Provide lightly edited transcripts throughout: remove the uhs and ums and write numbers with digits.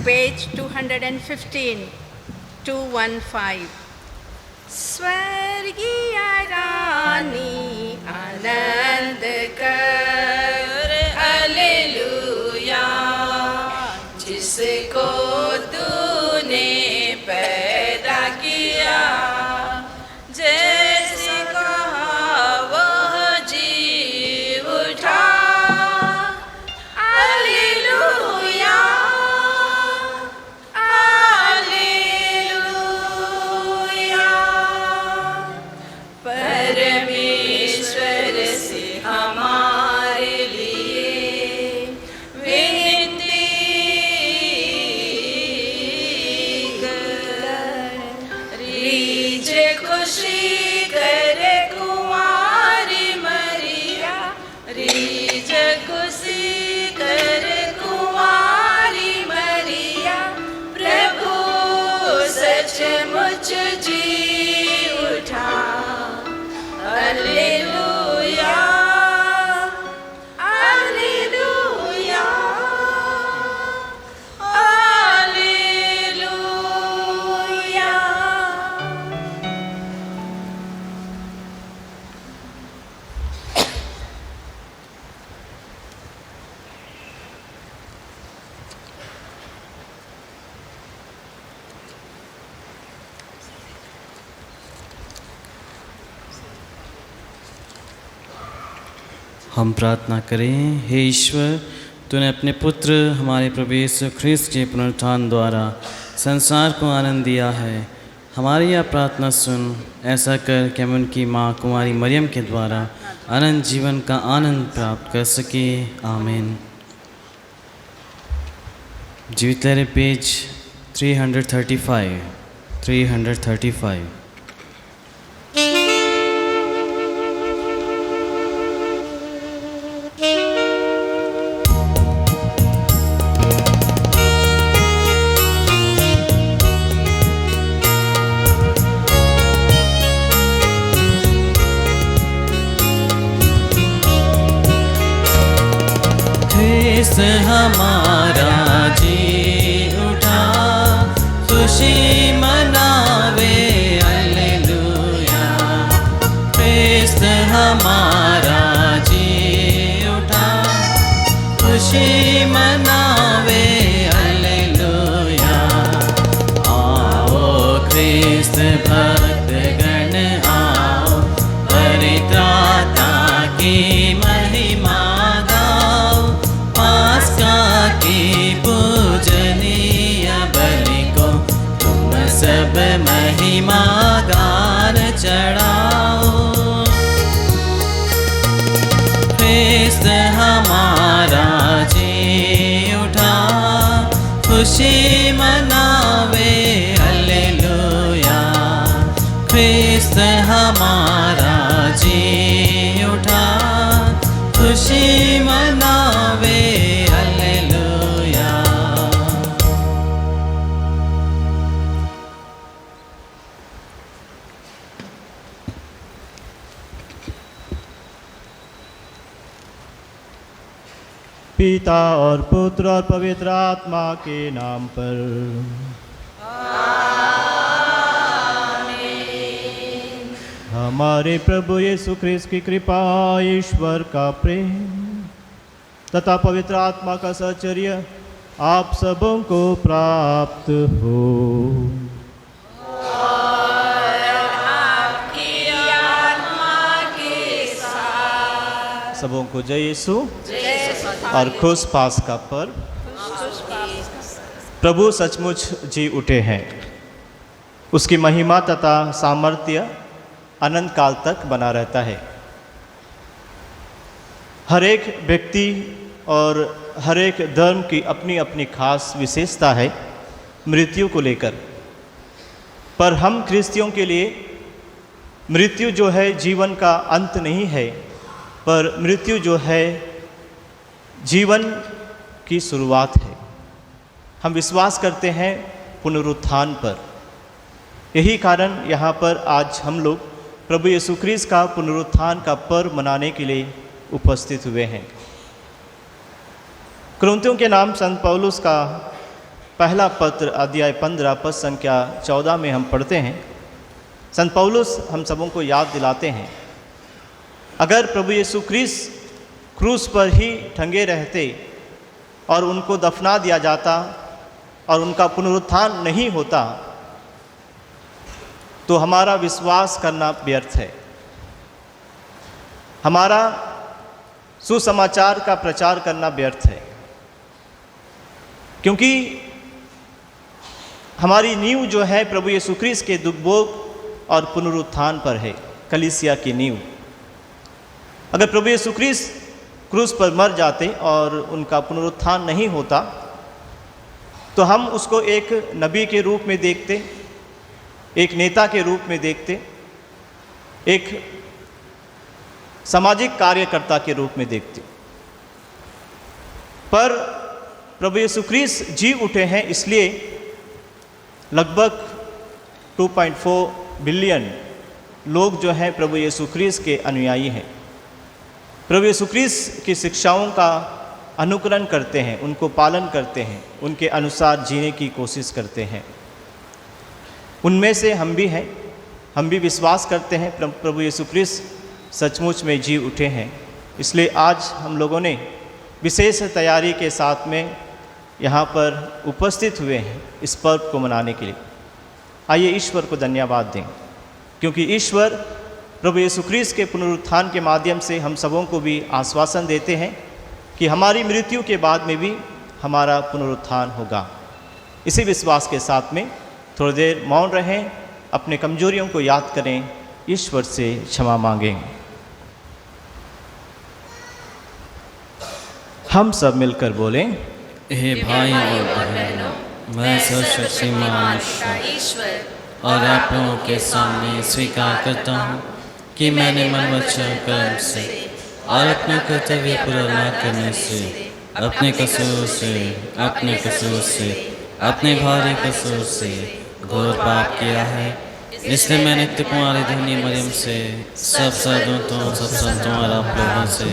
page 215, 215. स्वर्गीय रानी आनंद कर hallelujah, जिसको तूने पैदा किया, जैसे कहा वह जी उठा। हालेलुया हालेलुया, परमेश्वर से हमारे लिए विनती कर, रीझ खुशी करे कुंवारी मरिया, रीझ खुशी करे कुंवारी मरिया, प्रभु सचमुच जी उठा। Hallelujah hallelujah hallelujah. हम प्रार्थना करें। हे ईश्वर, तूने अपने पुत्र हमारे प्रभु यीशु ख्रिस्त के पुनरुत्थान द्वारा संसार को आनंद दिया है। हमारी यह प्रार्थना सुन, ऐसा कर कि हम उनकी माँ कुमारी मरियम के द्वारा अनंत जीवन का आनंद प्राप्त कर सके। आमीन। जीवित लहरें पेज 335। ख्रिस्त हमारा जी उठा, खुशी मनावे हालेलुया। ख्रिस्त हमारा जी उठा, खुशी मनावे हालेलुया। आओ ख्रिस्त भक्तगण आओ, परित्राता की महिमा गाओ, पास्का की पूजनीय बलि को तुम सब महिमा गान चढ़ाओ। ख्रिस्त हमारा जी उठा, खुशी मनावे हालेलुया। ख्रिस्त हमारा जी उठा, खुशी मनावे हालेलुया। पिता और पुत्र और पवित्र आत्मा के नाम पर आमीन। हमारे प्रभु यीशु ख्रिस्त की कृपा, ईश्वर का प्रेम तथा पवित्र आत्मा का सहचर्य आप सबों को प्राप्त हो। सबों को जय यीशु और खुश पास्का पर्व। प्रभु सचमुच जी उठे हैं, उसकी महिमा तथा सामर्थ्य अनंत काल तक बना रहता है। हर एक व्यक्ति और हर एक धर्म की अपनी अपनी खास विशेषता है मृत्यु को लेकर, पर हम ख्रिस्तियों के लिए मृत्यु जो है जीवन का अंत नहीं है, पर मृत्यु जो है जीवन की शुरुआत है। हम विश्वास करते हैं पुनरुत्थान पर। यही कारण यहाँ पर आज हम लोग प्रभु यीशु ख्रिस्त का पुनरुत्थान का पर्व मनाने के लिए उपस्थित हुए हैं। कुरिन्थियों के नाम संत पौलुस का पहला पत्र अध्याय 15 पद संख्या 14 में हम पढ़ते हैं, संत पौलुस हम सबों को याद दिलाते हैं, अगर प्रभु यीशु क्रिस्त क्रूस पर ही टंगे रहते और उनको दफना दिया जाता और उनका पुनरुत्थान नहीं होता तो हमारा विश्वास करना व्यर्थ है। हमारा सुसमाचार का प्रचार करना व्यर्थ है, क्योंकि हमारी नींव जो है प्रभु यीशु क्रिस्त के दुख भोग और पुनरुत्थान पर है, कलीसिया की नींव। अगर प्रभु यीशु क्रिस्त क्रूस पर मर जाते और उनका पुनरुत्थान नहीं होता तो हम उसको एक नबी के रूप में देखते, एक नेता के रूप में देखते, एक सामाजिक कार्यकर्ता के रूप में देखते। पर प्रभु यीशु क्रिस्त जी उठे हैं, इसलिए लगभग 2.4 बिलियन लोग जो हैं प्रभु यीशु क्रिस्त के अनुयायी हैं, प्रभु यीशु क्रिस्त की शिक्षाओं का अनुकरण करते हैं, उनको पालन करते हैं, उनके अनुसार जीने की कोशिश करते हैं। उनमें से हम भी हैं, हम भी विश्वास करते हैं प्रभु यीशु क्रिस्त सचमुच में जी उठे हैं। इसलिए आज हम लोगों ने विशेष तैयारी के साथ में यहाँ पर उपस्थित हुए हैं इस पर्व को मनाने के लिए। आइए ईश्वर को धन्यवाद दें, क्योंकि ईश्वर प्रभु यीशु क्रिस्त के पुनरुत्थान के माध्यम से हम सबों को भी आश्वासन देते हैं कि हमारी मृत्यु के बाद में भी हमारा पुनरुत्थान होगा। इसी विश्वास के साथ में थोड़ी देर मौन रहें, अपने कमजोरियों को याद करें, ईश्वर से क्षमा मांगें। हम सब मिलकर बोलें, हे भाई और बहनों, मैं सर्वशक्तिमान ईश्वर और आप लोगों के सामने स्वीकार करता हूँ कि मैंने मन वचन कर्म से और अपना कर्तव्य पूरा न करने से, अपने कसूर से, अपने भारी कसूर से घोर पाप किया है। इसलिए मैंने नित्य कुमारी धन्य मरियम से, सब संतों और आप लोगों से,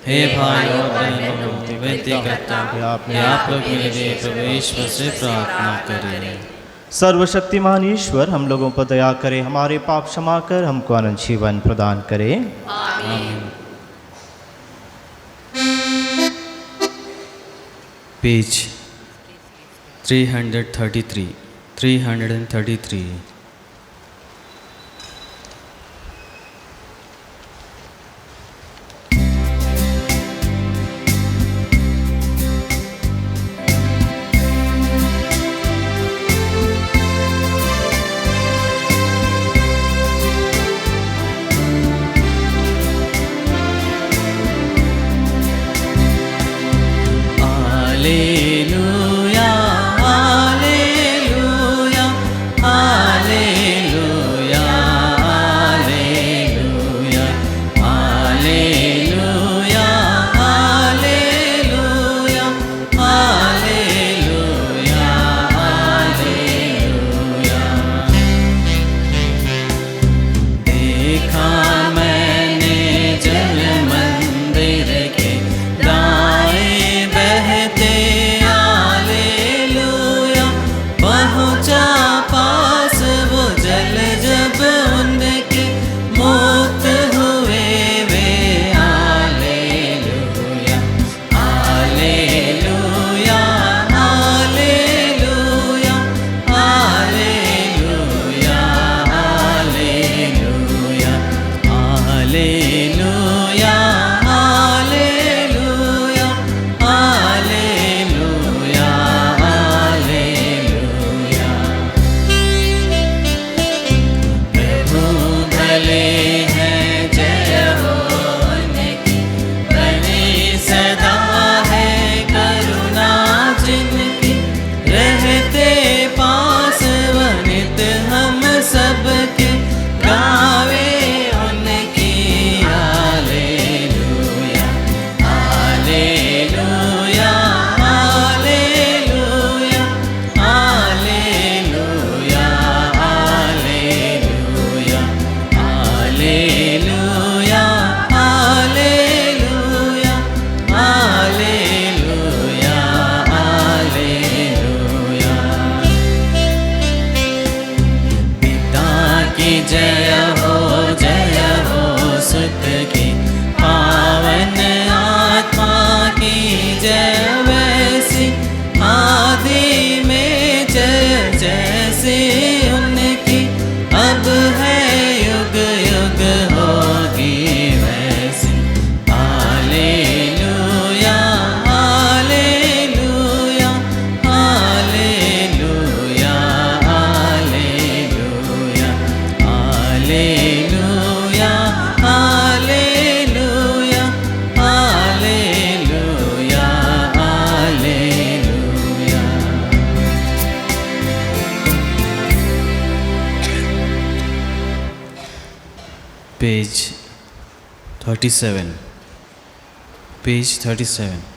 हे भाई और बहनों, विनती करता हूँ कि आप लोग मेरे लिए प्रभु ईश्वर से प्रार्थना करें। सर्वशक्तिमान ईश्वर हम लोगों पर दया करे, हमारे पाप क्षमा कर हमको अनंत जीवन प्रदान करे। आमीन। Page 333। Alleluia, alleluia, alleluia. Page 37, page 37।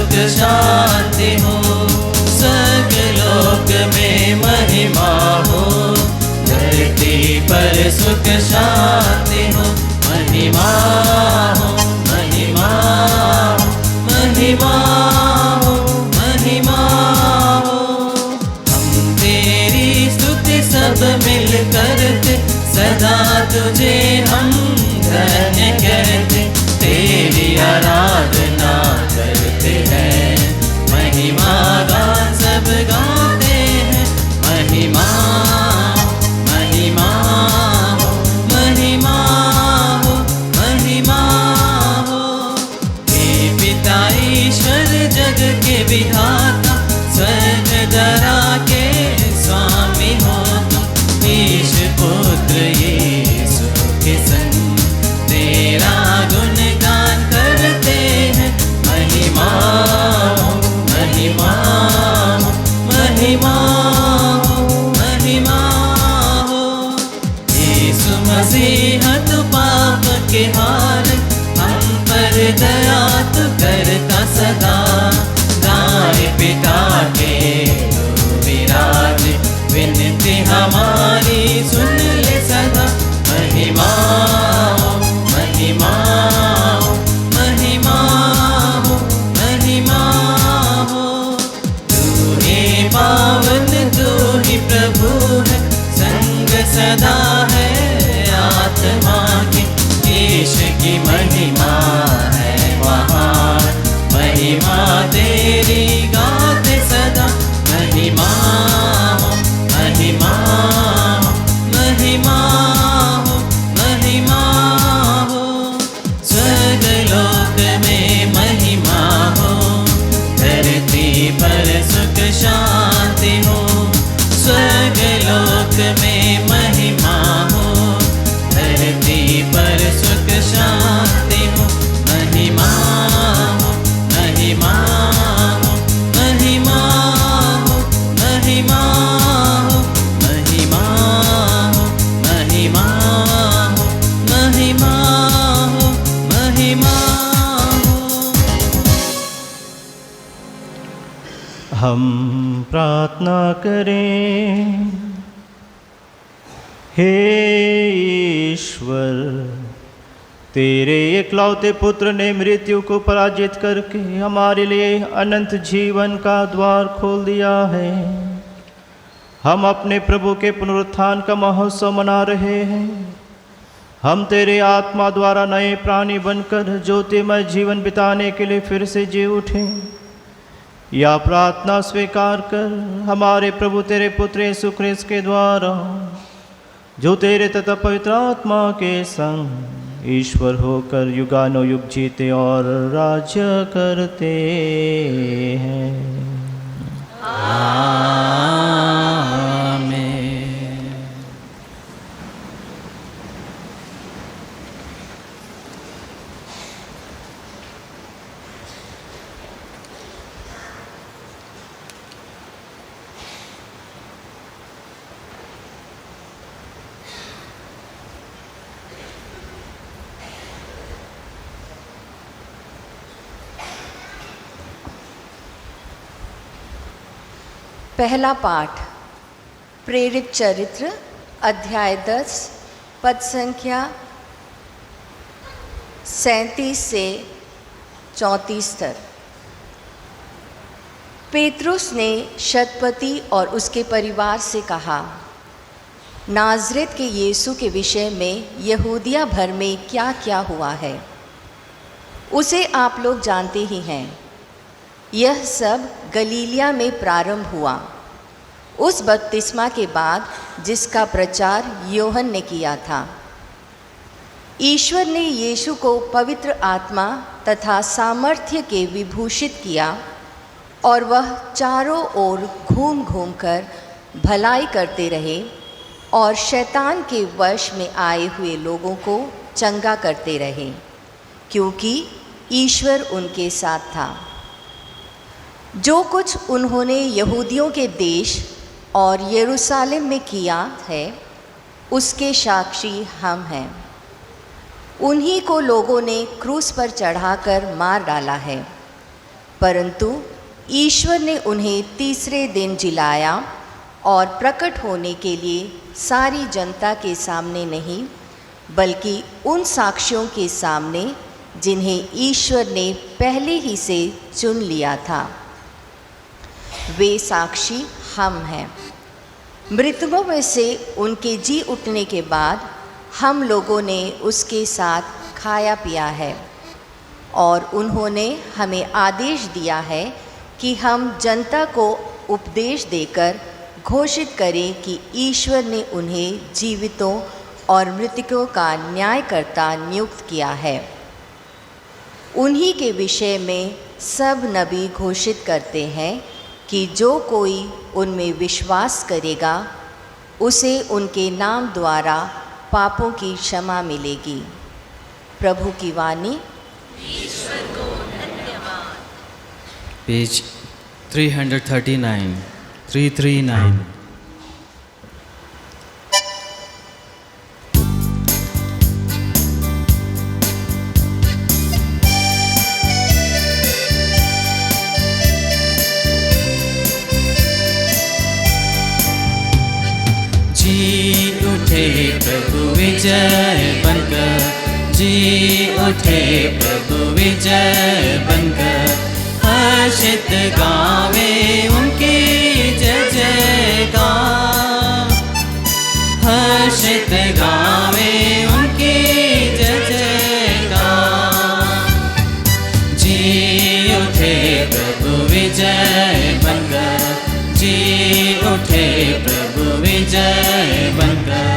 शांति हो, स्वर्गलोक में महिमा हो, धरती पर सुख शांति हो, महिमा हो, महिमा हो, महिमा हो, महिमा हो। हम तेरी स्तुति सब मिल करते, सदा तुझे हम धन्य कहते, तेरी आराधना करते हैं, महिमा गान सब गाते हैं, महिमा महिमा हो, महिमा हो, महिमा हो। हे पिता ईश्वर जग के विधाता, स्वर्ग धरा के स्वामी हो तुम, ईश पुत्र यीशु के संग तेरा गुणगान करते हैं, महिमा हो, महिमा हो, महिमा हो, महिमा हो। यीशु मसीह तू पाप के हार, हम पर दया तू करता सदा, दाएं पिता के तू विराज, विनती हमारी सुन ले सदा, महिमा हो, महिमा हो, महिमा हो, महिमा हो। तू ही पावन तू ही प्रभु है, संग सदा है आत्मा की, ईश की महिमा है वहाँ, महिमा तेरी गाते सदा, महिमा हो, महिमा हो, महिमा हो, महिमा हो। स्वर्गलोक में महिमा हो, धरती पर सुख शांति हो, स्वर्गलोक में महिमा हो, धरती पर सुख शांति हो, महिमा हो, महिमा हो, महिमा हो, महिमा हो, महिमा हो, महिमा हो, महिमा हो, महिमा हो। हम प्रार्थना करें। हे ईश्वर, तेरे एकलौते पुत्र ने मृत्यु को पराजित करके हमारे लिए अनंत जीवन का द्वार खोल दिया है। हम अपने प्रभु के पुनरुत्थान का महोत्सव मना रहे हैं। हम तेरे आत्मा द्वारा नए प्राणी बनकर ज्योतिमय जीवन बिताने के लिए फिर से जी उठें। या प्रार्थना स्वीकार कर हमारे प्रभु तेरे पुत्र यीशु ख्रिस्त के द्वारा, जो तेरे तथा पवित्र आत्मा के संग ईश्वर होकर युगानुयुग जीते और राज्य करते हैं। आमीन। पहला पाठ प्रेरित चरित्र अध्याय 10 पद संख्या 37 से 34 तक। पेतरुस ने शतपति और उसके परिवार से कहा, नाज़रेत के यीशु के विषय में यहूदिया भर में क्या क्या हुआ है उसे आप लोग जानते ही हैं। यह सब गलीलिया में प्रारंभ हुआ, उस बपतिस्मा के बाद जिसका प्रचार योहन ने किया था। ईश्वर ने यीशु को पवित्र आत्मा तथा सामर्थ्य के विभूषित किया और वह चारों ओर घूम घूम कर भलाई करते रहे और शैतान के वश में आए हुए लोगों को चंगा करते रहे, क्योंकि ईश्वर उनके साथ था। जो कुछ उन्होंने यहूदियों के देश और यरूशलेम में किया है, उसके साक्षी हम हैं। उन्हीं को लोगों ने क्रूस पर चढ़ाकर मार डाला है, परंतु ईश्वर ने उन्हें तीसरे दिन जिलाया और प्रकट होने के लिए सारी जनता के सामने नहीं, बल्कि उन साक्षियों के सामने जिन्हें ईश्वर ने पहले ही से चुन लिया था। वे साक्षी हम हैं। मृतकों में से उनके जी उठने के बाद हम लोगों ने उसके साथ खाया पिया है और उन्होंने हमें आदेश दिया है कि हम जनता को उपदेश देकर घोषित करें कि ईश्वर ने उन्हें जीवितों और मृतकों का न्यायकर्ता नियुक्त किया है। उन्हीं के विषय में सब नबी घोषित करते हैं कि जो कोई उनमें विश्वास करेगा उसे उनके नाम द्वारा पापों की क्षमा मिलेगी। प्रभु की वाणी। पेज 339 339। जी उठे प्रभु विजय बनकर, जी उठे प्रभु विजय बनकर, हर्षित गावे उनकी जय जयकार, हर्षित गावे उनकी जय जयकार। जी उठे प्रभु विजय बनकर, जी उठे प्रभु विजय बनकर।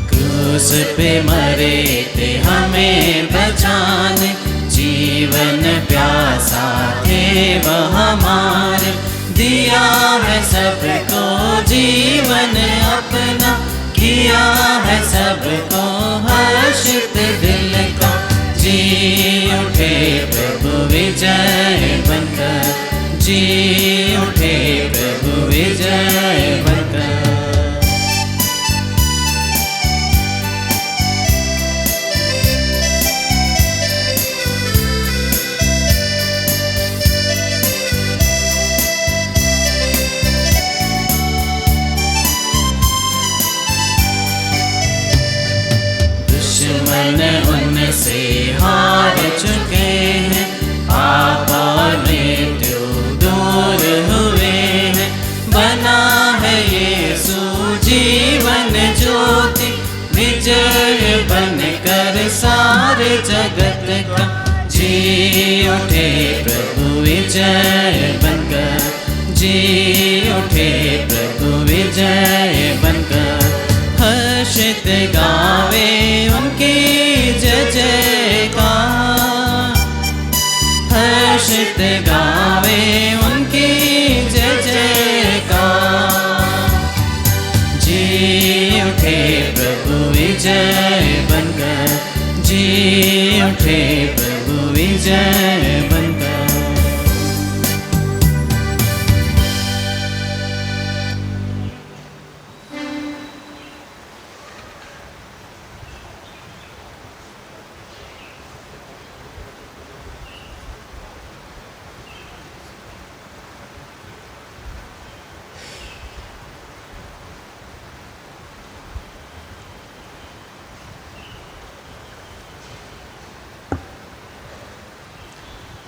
क्रूस पे मरे थे हमें बचाने, जीवन प्यासा थे वह हमारे, दिया है सबको जीवन अपना, किया है सबको हर्षित दिल का। जी उठे प्रभु विजय बनकर, जी उठे प्रभु विजय बनकर। दुश्मन उनसे हार चुके हैं, पाप और मृत्यु दूर हुए हैं। बना है यीशु जीवन ज्योति, विजय बनकर सारे जगत का। जी उठे प्रभु विजय बनकर, जी उठे प्रभु विजय बनकर, हर्षित गावे उनकी जय जयकार, हर्षित गावे उनकी जय जयकार। जी उठे प्रभु विजय बनकर, जी उठे प्रभु विजय बनकर।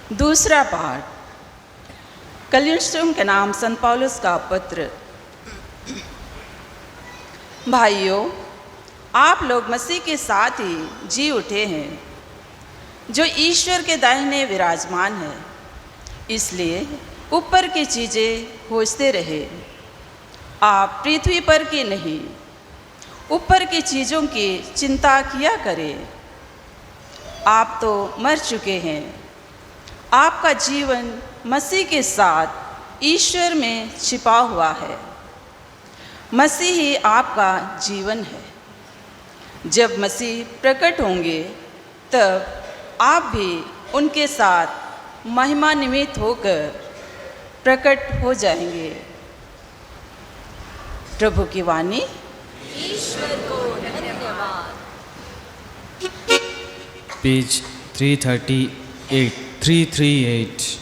दूसरा पाठ कलियुग के नाम संत पौलुस का पत्र। भाइयों, आप लोग मसीह के साथ ही जी उठे हैं, जो ईश्वर के दाहिने विराजमान है। इसलिए ऊपर की चीज़ें खोजते रहे। आप पृथ्वी पर की नहीं, ऊपर की चीज़ों की चिंता किया करें। आप तो मर चुके हैं, आपका जीवन मसीह के साथ ईश्वर में छिपा हुआ है। मसीह ही आपका जीवन है। जब मसीह प्रकट होंगे तब आप भी उनके साथ महिमा निमित्त होकर प्रकट हो जाएंगे। प्रभु की वाणी। ईश्वर को धन्यवाद। पेज 338।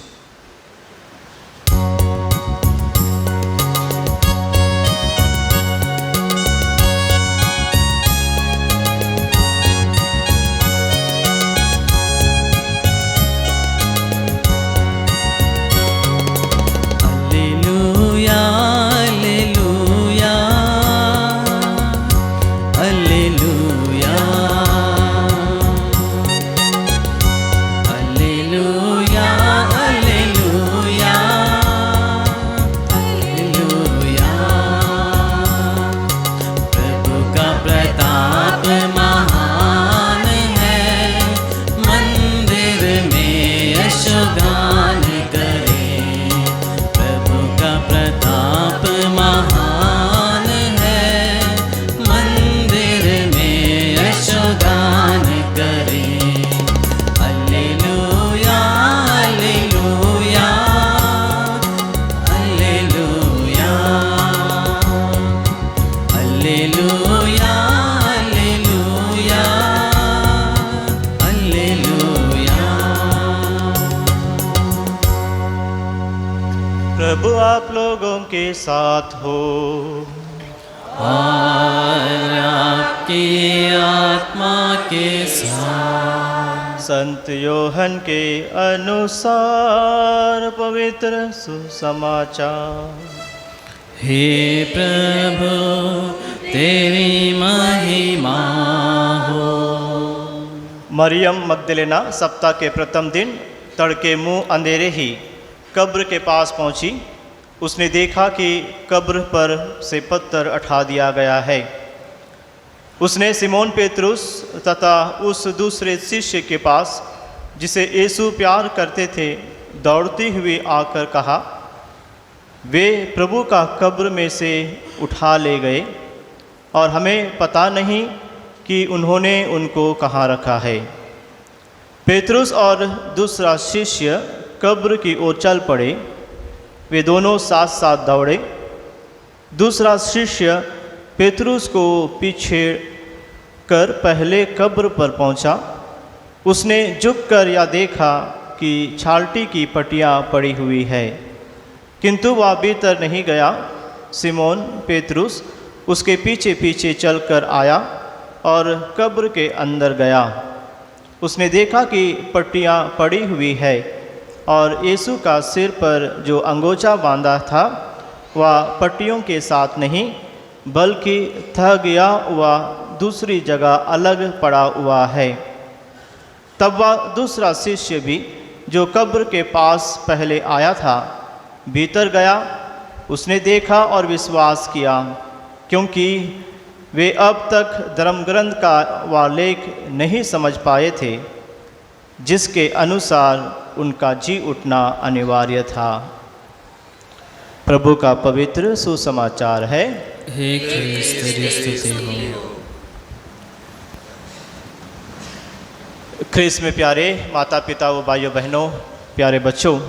प्रभु आप लोगों के साथ हो और आपकी आत्मा के साथ। संत योहन के अनुसार पवित्र सुसमाचार। हे प्रभु तेरी महिमा हो। मरियम मगदलेना सप्ताह के प्रथम दिन तड़के मुंह अंधेरे ही कब्र के पास पहुंची। उसने देखा कि कब्र पर से पत्थर उठा दिया गया है। उसने सिमोन पेतरुस तथा उस दूसरे शिष्य के पास, जिसे यीशु प्यार करते थे, दौड़ती हुई आकर कहा, वे प्रभु का कब्र में से उठा ले गए और हमें पता नहीं कि उन्होंने उनको कहाँ रखा है। पेतरुस और दूसरा शिष्य कब्र की ओर चल पड़े। वे दोनों साथ साथ दौड़े। दूसरा शिष्य पेतरुस को पीछे कर पहले कब्र पर पहुंचा। उसने झुककर यह देखा कि छालटी की पट्टियाँ पड़ी हुई है, किंतु वह भीतर नहीं गया। सिमोन पेतरुस उसके पीछे पीछे चलकर आया और कब्र के अंदर गया। उसने देखा कि पट्टियाँ पड़ी हुई है और यीशु का सिर पर जो अंगोछा बांधा था वह पट्टियों के साथ नहीं, बल्कि थक गया हुआ दूसरी जगह अलग पड़ा हुआ है। तब वह दूसरा शिष्य भी, जो कब्र के पास पहले आया था, भीतर गया। उसने देखा और विश्वास किया, क्योंकि वे अब तक धर्मग्रंथ का वह लेख नहीं समझ पाए थे, जिसके अनुसार उनका जी उठना अनिवार्य था। प्रभु का पवित्र सुसमाचार है। हे ख्रिस्त तेरी स्तुति हो। ख्रिस्त में प्यारे माता पिता व भाइयों बहनों, प्यारे बच्चों,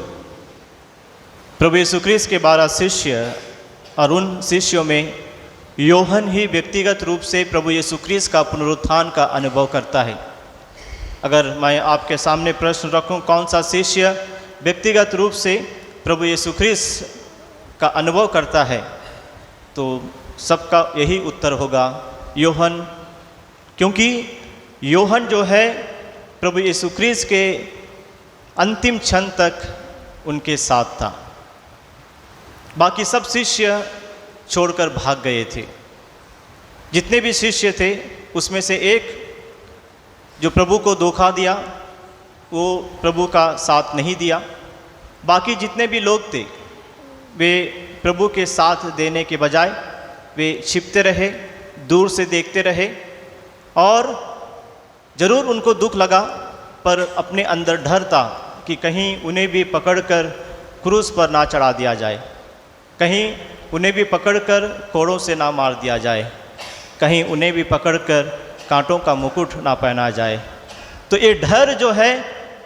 प्रभु यीशु ख्रिस्त के 12 शिष्य और उन शिष्यों में योहन ही व्यक्तिगत रूप से प्रभु यीशु ख्रिस्त का पुनरुत्थान का अनुभव करता है। अगर मैं आपके सामने प्रश्न रखूं, कौन सा शिष्य व्यक्तिगत रूप से प्रभु यीशु ख्रिस्त का अनुभव करता है, तो सबका यही उत्तर होगा, योहन। क्योंकि योहन जो है प्रभु यीशु ख्रिस्त के अंतिम क्षण तक उनके साथ था। बाकी सब शिष्य छोड़कर भाग गए थे। जितने भी शिष्य थे उसमें से एक जो प्रभु को धोखा दिया, वो प्रभु का साथ नहीं दिया। बाकी जितने भी लोग थे वे प्रभु के साथ देने के बजाय वे छिपते रहे, दूर से देखते रहे, और ज़रूर उनको दुख लगा, पर अपने अंदर डर था कि कहीं उन्हें भी पकड़कर क्रूस पर ना चढ़ा दिया जाए, कहीं उन्हें भी पकड़कर कोड़ों से ना मार दिया जाए, कहीं उन्हें भी पकड़कर कांटों का मुकुट ना पहना जाए। तो ये डर जो है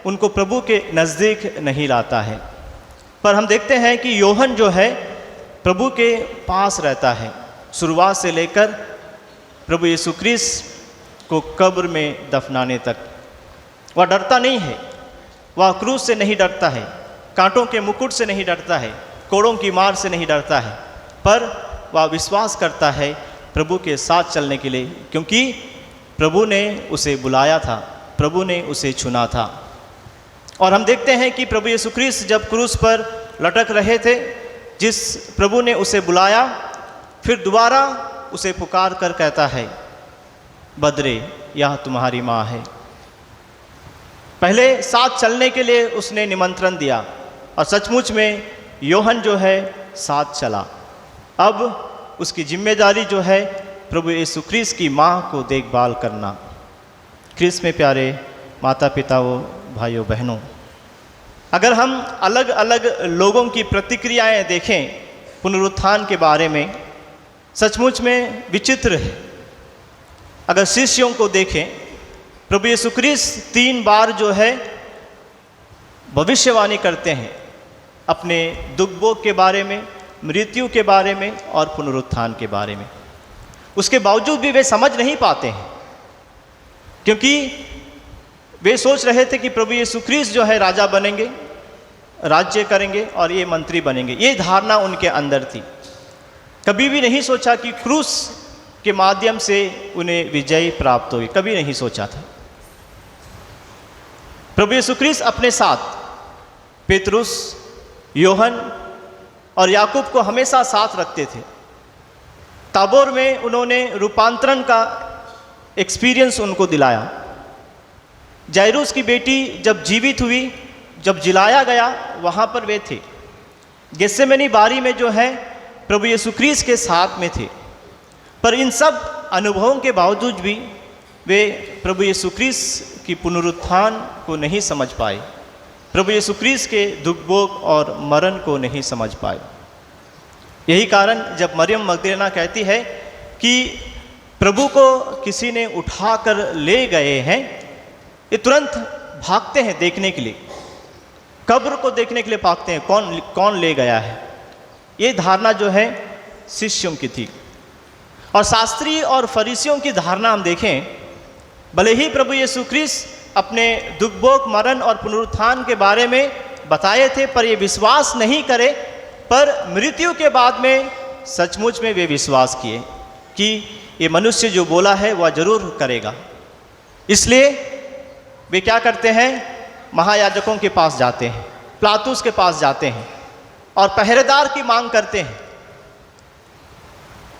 उनको प्रभु के नज़दीक नहीं लाता है। पर हम देखते हैं कि यूहन्ना जो है प्रभु के पास रहता है शुरुआत से लेकर प्रभु यीशु क्रिस्त को कब्र में दफनाने तक। वह डरता नहीं है, वह क्रूस से नहीं डरता है, कांटों के मुकुट से नहीं डरता है, कोड़ों की मार से नहीं डरता है, पर वह विश्वास करता है प्रभु के साथ चलने के लिए, क्योंकि प्रभु ने उसे बुलाया था, प्रभु ने उसे चुना था। और हम देखते हैं कि प्रभु यीशु क्रिस्त जब क्रूस पर लटक रहे थे, जिस प्रभु ने उसे बुलाया, फिर दोबारा उसे पुकार कर कहता है, बदरे यह तुम्हारी माँ है। पहले साथ चलने के लिए उसने निमंत्रण दिया और सचमुच में यूहन्ना जो है साथ चला। अब उसकी जिम्मेदारी जो है प्रभु यीशु क्रिस्त की माँ को देखभाल करना। क्रिस्त में प्यारे माता पिताओं, भाइयों बहनों, अगर हम अलग अलग लोगों की प्रतिक्रियाएं देखें पुनरुत्थान के बारे में, सचमुच में विचित्र है। अगर शिष्यों को देखें, प्रभु यीशु क्रिस्त 3 बार जो है भविष्यवाणी करते हैं अपने दुख भोग के बारे में, मृत्यु के बारे में और पुनरुत्थान के बारे में। उसके बावजूद भी वे समझ नहीं पाते हैं, क्योंकि वे सोच रहे थे कि प्रभु यीशु क्रिस्त जो है राजा बनेंगे, राज्य करेंगे और ये मंत्री बनेंगे। ये धारणा उनके अंदर थी। कभी भी नहीं सोचा कि क्रूस के माध्यम से उन्हें विजय प्राप्त होगी, कभी नहीं सोचा था। प्रभु यीशु क्रिस्त अपने साथ पेतरुस, यूहन्ना और याकूब को हमेशा साथ रखते थे। ताबोर में उन्होंने रूपांतरण का एक्सपीरियंस उनको दिलाया। जायरूस की बेटी जब जीवित हुई, जब जिलाया गया, वहाँ पर वे थे। गेत्सेमनी बारी में जो है प्रभु यीशु क्रिस्त के साथ में थे। पर इन सब अनुभवों के बावजूद भी वे प्रभु यीशु क्रिस्त की पुनरुत्थान को नहीं समझ पाए, प्रभु यीशु क्रिस्त के दुख भोग और मरण को नहीं समझ पाए। यही कारण जब मरियम मगदलेना कहती है कि प्रभु को किसी ने उठाकर ले गए हैं, ये तुरंत भागते हैं देखने के लिए, कब्र को देखने के लिए भागते हैं, कौन ले गया है। ये धारणा जो है शिष्यों की थी। और शास्त्री और फरीसियों की धारणा हम देखें, भले ही प्रभु यीशु क्रिस्त अपने दुख भोग, मरण और पुनरुत्थान के बारे में बताए थे, पर ये विश्वास नहीं करे, पर मृत्यु के बाद में सचमुच में वे विश्वास किए कि ये मनुष्य जो बोला है वह जरूर करेगा। इसलिए वे क्या करते हैं, महायाजकों के पास जाते हैं, पिलातुस के पास जाते हैं और पहरेदार की मांग करते हैं।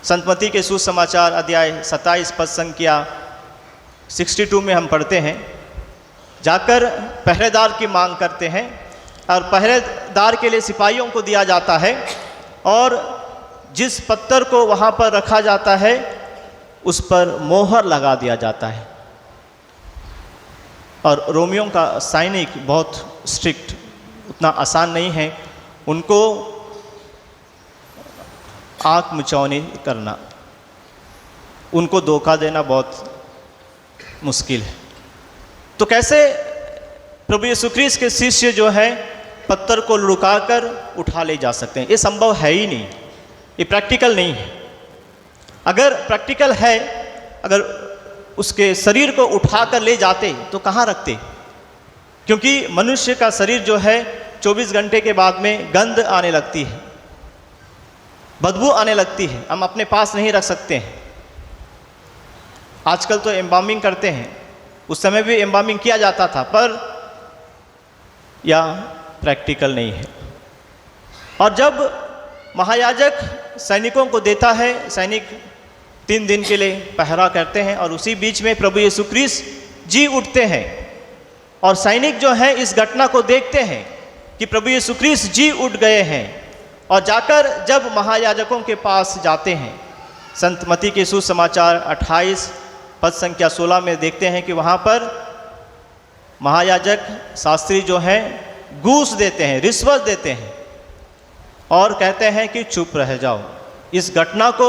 संत मत्ती के सुसमाचार अध्याय 27 पद संख्या 62 में हम पढ़ते हैं, जाकर पहरेदार की मांग करते हैं और पहरेदार के लिए सिपाहियों को दिया जाता है और जिस पत्थर को वहाँ पर रखा जाता है उस पर मोहर लगा दिया जाता है। और रोमियों का सैनिक बहुत स्ट्रिक्ट, उतना आसान नहीं है उनको आँख मिचौनी करना, उनको धोखा देना बहुत मुश्किल है। तो कैसे प्रभु यीशु क्रिस्त के शिष्य जो है पत्थर को लुढ़काकर उठा ले जा सकते हैं? ये संभव है ही नहीं, ये प्रैक्टिकल नहीं है। अगर प्रैक्टिकल है, अगर उसके शरीर को उठाकर ले जाते तो कहाँ रखते? क्योंकि मनुष्य का शरीर जो है 24 घंटे के बाद में गंध आने लगती है, बदबू आने लगती है, हम अपने पास नहीं रख सकते हैं। आजकल तो एम्बामिंग करते हैं, उस समय भी एम्बामिंग किया जाता था, पर या प्रैक्टिकल नहीं है। और जब महायाजक सैनिकों को देता है, सैनिक 3 दिन के लिए पहरा करते हैं और उसी बीच में प्रभु यीशु क्रिस्त जी उठते हैं और सैनिक जो हैं इस घटना को देखते हैं कि प्रभु यीशु क्रिस्त जी उठ गए हैं और जाकर जब महायाजकों के पास जाते हैं, संत मत्ती के सुसमाचार 28 पद संख्या 16 में देखते हैं कि वहाँ पर महायाजक शास्त्री जो हैं घूस देते हैं, रिश्वत देते हैं और कहते हैं कि चुप रह जाओ, इस घटना को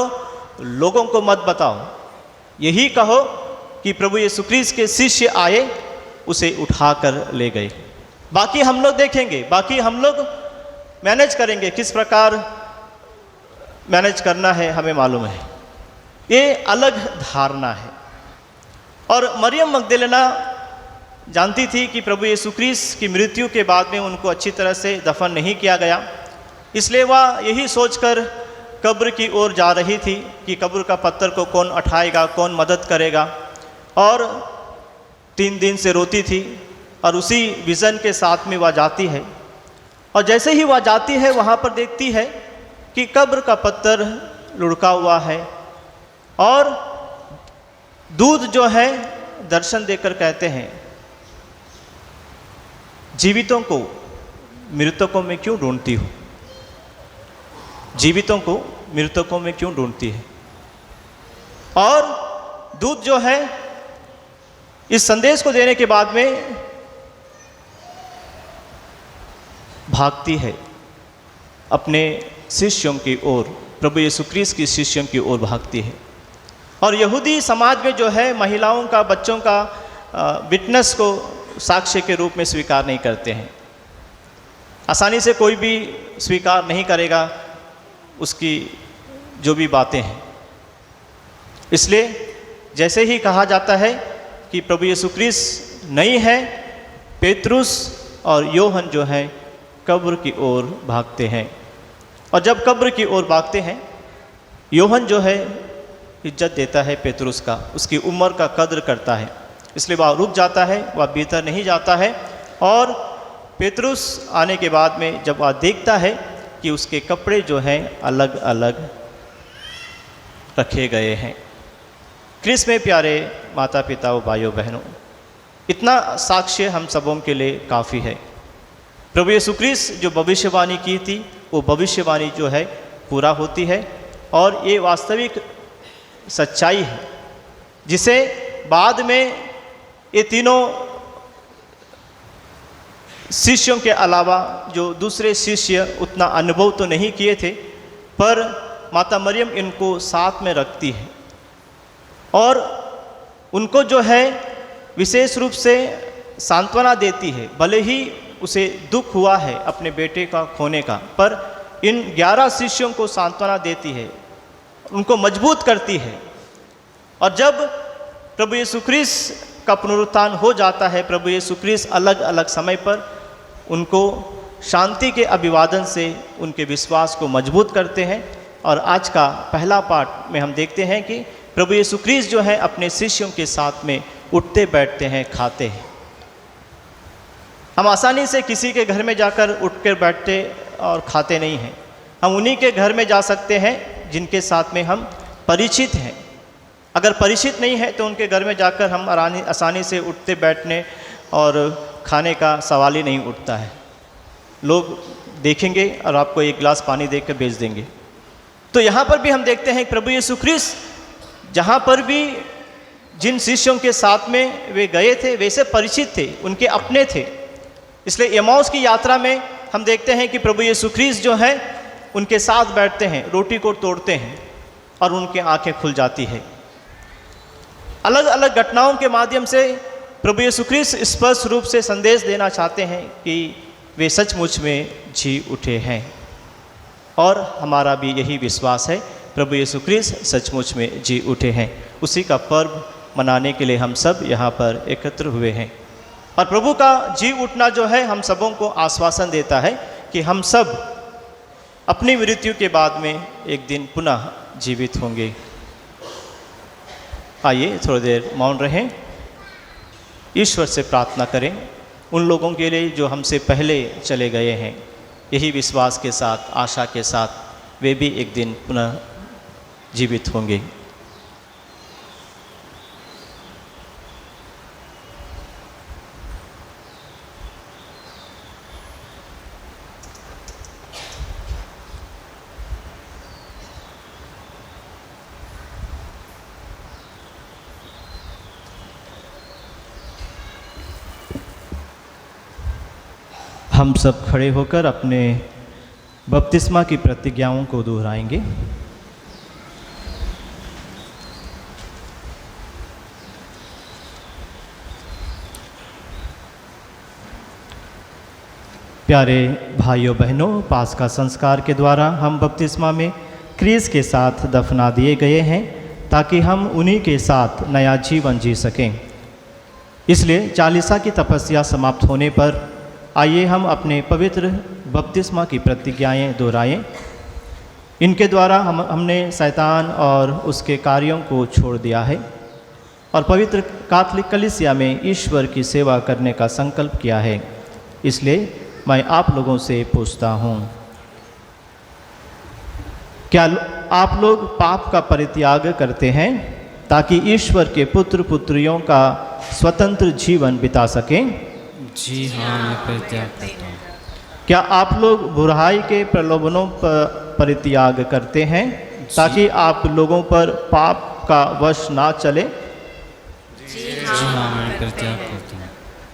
लोगों को मत बताओ, यही कहो कि प्रभु यीशु क्रिस्त के शिष्य आए, उसे उठाकर ले गए। बाकी हम लोग देखेंगे, बाकी हम लोग मैनेज करेंगे, किस प्रकार मैनेज करना है हमें मालूम है। ये अलग धारणा है। और मरियम मगदलेना जानती थी कि प्रभु यीशु क्रिस्त की मृत्यु के बाद में उनको अच्छी तरह से दफन नहीं किया गया, इसलिए वह यही सोचकर कब्र की ओर जा रही थी कि कब्र का पत्थर को कौन उठाएगा, कौन मदद करेगा। और 3 दिन से रोती थी और उसी विज़न के साथ में वह जाती है और जैसे ही वह जाती है वहाँ पर देखती है कि कब्र का पत्थर लुढ़का हुआ है और दूध जो है दर्शन देकर कहते हैं, जीवितों को मृतकों में क्यों ढूंढती हो, जीवितों को मृतकों में क्यों ढूंढती है। और दूध जो है इस संदेश को देने के बाद में भागती है अपने शिष्यों की ओर, प्रभु यीशु क्रिस्त की शिष्यों की ओर भागती है। और यहूदी समाज में जो है महिलाओं का, बच्चों का विटनेस को साक्ष्य के रूप में स्वीकार नहीं करते हैं। आसानी से कोई भी स्वीकार नहीं करेगा उसकी जो भी बातें हैं। इसलिए जैसे ही कहा जाता है कि प्रभु यीशु क्रिस्त नहीं है, पेतरुस और योहन जो है कब्र की ओर भागते हैं। और जब कब्र की ओर भागते हैं, योहन जो है इज्जत देता है पेतरुस का, उसकी उम्र का कद्र करता है, इसलिए वह रुक जाता है, वह भीतर नहीं जाता है। और पेतरुस आने के बाद में जब वह देखता है कि उसके कपड़े जो हैं अलग अलग रखे गए हैं। क्रिस्त में प्यारे माता पिता और भाइयों बहनों, इतना साक्ष्य हम सबों के लिए काफ़ी है। प्रभु यीशु क्रिस्त जो भविष्यवाणी की थी वो भविष्यवाणी जो है पूरा होती है और ये वास्तविक सच्चाई है, जिसे बाद में ये तीनों शिष्यों के अलावा जो दूसरे शिष्य उतना अनुभव तो नहीं किए थे, पर माता मरियम इनको साथ में रखती है और उनको जो है विशेष रूप से सांत्वना देती है। भले ही उसे दुख हुआ है अपने बेटे का खोने का, पर इन 11 शिष्यों को सांत्वना देती है, उनको मजबूत करती है। और जब प्रभु यीशु क्रिस्त का पुनरुत्थान हो जाता है, प्रभु यीशु क्रिस्त अलग अलग समय पर उनको शांति के अभिवादन से उनके विश्वास को मजबूत करते हैं। और आज का पहला पाठ में हम देखते हैं कि प्रभु यीशु क्रिस्त जो है अपने शिष्यों के साथ में उठते बैठते हैं, खाते हैं। हम आसानी से किसी के घर में जाकर उठ कर बैठते और खाते नहीं हैं। हम उन्हीं के घर में जा सकते हैं जिनके साथ में हम परिचित हैं। अगर परिचित नहीं है तो उनके घर में जाकर हम आसानी से उठते बैठने और खाने का सवाल ही नहीं उठता है। लोग देखेंगे और आपको एक गिलास पानी देकर भेज देंगे। तो यहाँ पर भी हम देखते हैं प्रभु यीशु क्रिस्त जहाँ पर भी जिन शिष्यों के साथ में वे गए थे वैसे परिचित थे, उनके अपने थे। इसलिए एमाउस की यात्रा में हम देखते हैं कि प्रभु यीशु क्रिस्त जो है उनके साथ बैठते हैं, रोटी को तोड़ते हैं और उनकी आंखें खुल जाती है। अलग अलग घटनाओं के माध्यम से प्रभु यीशु क्रिस्त स्पष्ट रूप से संदेश देना चाहते हैं कि वे सचमुच में जी उठे हैं। और हमारा भी यही विश्वास है, प्रभु यीशु क्रिस्त सचमुच में जी उठे हैं। उसी का पर्व मनाने के लिए हम सब यहाँ पर एकत्र हुए हैं। और प्रभु का जी उठना जो है हम सबों को आश्वासन देता है कि हम सब अपनी मृत्यु के बाद में एक दिन पुनः जीवित होंगे। आइए थोड़ी देर मौन रहें, ईश्वर से प्रार्थना करें उन लोगों के लिए जो हमसे पहले चले गए हैं। यही विश्वास के साथ, आशा के साथ वे भी एक दिन पुनः जीवित होंगे। हम सब खड़े होकर अपने बपतिस्मा की प्रतिज्ञाओं को दोहराएंगे। प्यारे भाइयों बहनों, पास्का संस्कार के द्वारा हम बपतिस्मा में क्रीस के साथ दफना दिए गए हैं ताकि हम उन्हीं के साथ नया जीवन जी सकें। इसलिए चालीसा की तपस्या समाप्त होने पर आइए हम अपने पवित्र बपतिस्मा की प्रतिज्ञाएं दोहराएं। इनके द्वारा हमने शैतान और उसके कार्यों को छोड़ दिया है और पवित्र कैथोलिक कलीसिया में ईश्वर की सेवा करने का संकल्प किया है। इसलिए मैं आप लोगों से पूछता हूँ, क्या आप लोग पाप का परित्याग करते हैं ताकि ईश्वर के पुत्र पुत्रियों का स्वतंत्र जीवन बिता सकें? जी हाँ, मैं परित्याग करता हूँ। क्या आप लोग बुराई के प्रलोभनों पर परित्याग करते हैं ताकि आप लोगों पर पाप का वश ना चले? जी हाँ, मैं परित्याग करता हूँ।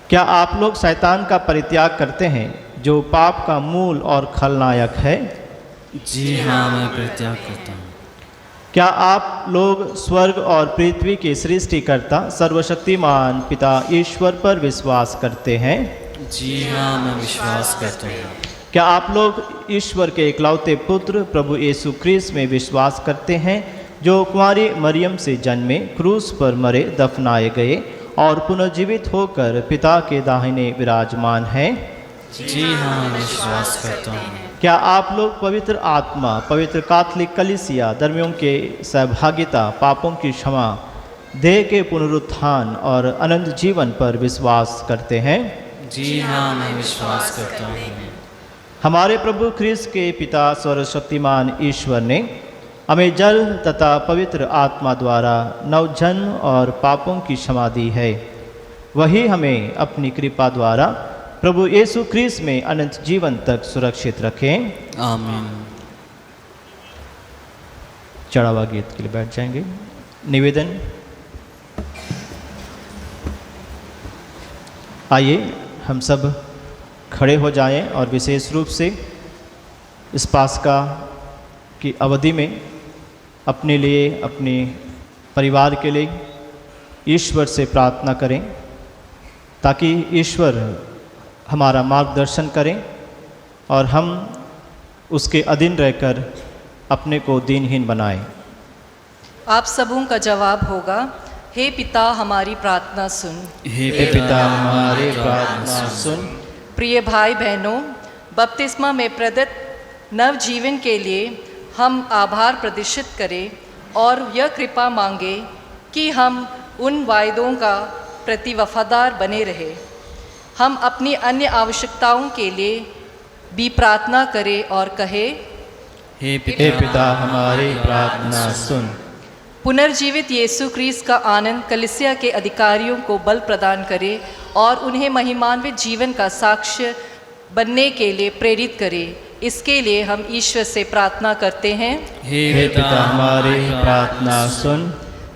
क्या आप लोग शैतान का परित्याग करते हैं जो पाप का मूल और खलनायक है? जी हाँ, मैं परित्याग करता हूँ। क्या आप लोग स्वर्ग और पृथ्वी के सृष्टिकर्ता सर्वशक्तिमान पिता ईश्वर पर विश्वास करते हैं? जी हाँ, मैं विश्वास करता हूँ। क्या आप लोग ईश्वर के इकलौते पुत्र प्रभु यीशु क्रिस्त में विश्वास करते हैं, जो कुंवारी मरियम से जन्मे, क्रूस पर मरे, दफनाए गए और पुनर्जीवित होकर पिता के दाहिने विराजमान हैं? जी हाँ, मैं विश्वास करता हूँ। क्या आप लोग पवित्र आत्मा, पवित्र कैथोलिक कलीसिया, धर्मियों के सहभागिता, पापों की क्षमा, देह के पुनरुत्थान और अनंत जीवन पर विश्वास करते हैं? जी हाँ, मैं विश्वास करता हूँ। हमारे प्रभु ख्रीस्त के पिता सर्वशक्तिमान ईश्वर ने हमें जल तथा पवित्र आत्मा द्वारा नवजन्म और पापों की क्षमा दी है। वही हमें अपनी कृपा द्वारा प्रभु यीशु क्रिस्त में अनंत जीवन तक सुरक्षित रखें। आमीन। चढ़ावा गीत के लिए बैठ जाएंगे। निवेदन। आइए हम सब खड़े हो जाएं और विशेष रूप से इस पास्का की अवधि में अपने लिए, अपने परिवार के लिए ईश्वर से प्रार्थना करें ताकि ईश्वर हमारा मार्गदर्शन करें और हम उसके अधीन रहकर अपने को दीनहीन बनाएं। आप सबों का जवाब होगा, हे पिता हमारी प्रार्थना सुन। हे पिता हमारी प्रार्थना सुन। प्रिय भाई बहनों, बपतिस्मा में प्रदत्त नव जीवन के लिए हम आभार प्रदर्शित करें और यह कृपा मांगे कि हम उन वायदों का प्रति वफादार बने रहे। हम अपनी अन्य आवश्यकताओं के लिए भी प्रार्थना करें और कहे, हे पिता हमारी प्रार्थना सुन। पुनर्जीवित यीशु क्रिस्त का आनंद कलीसिया के अधिकारियों को बल प्रदान करे और उन्हें महिमान्वित जीवन का साक्ष्य बनने के लिए प्रेरित करे। इसके लिए हम ईश्वर से प्रार्थना करते हैं, हे पिता हमारी प्रार्थना सुन।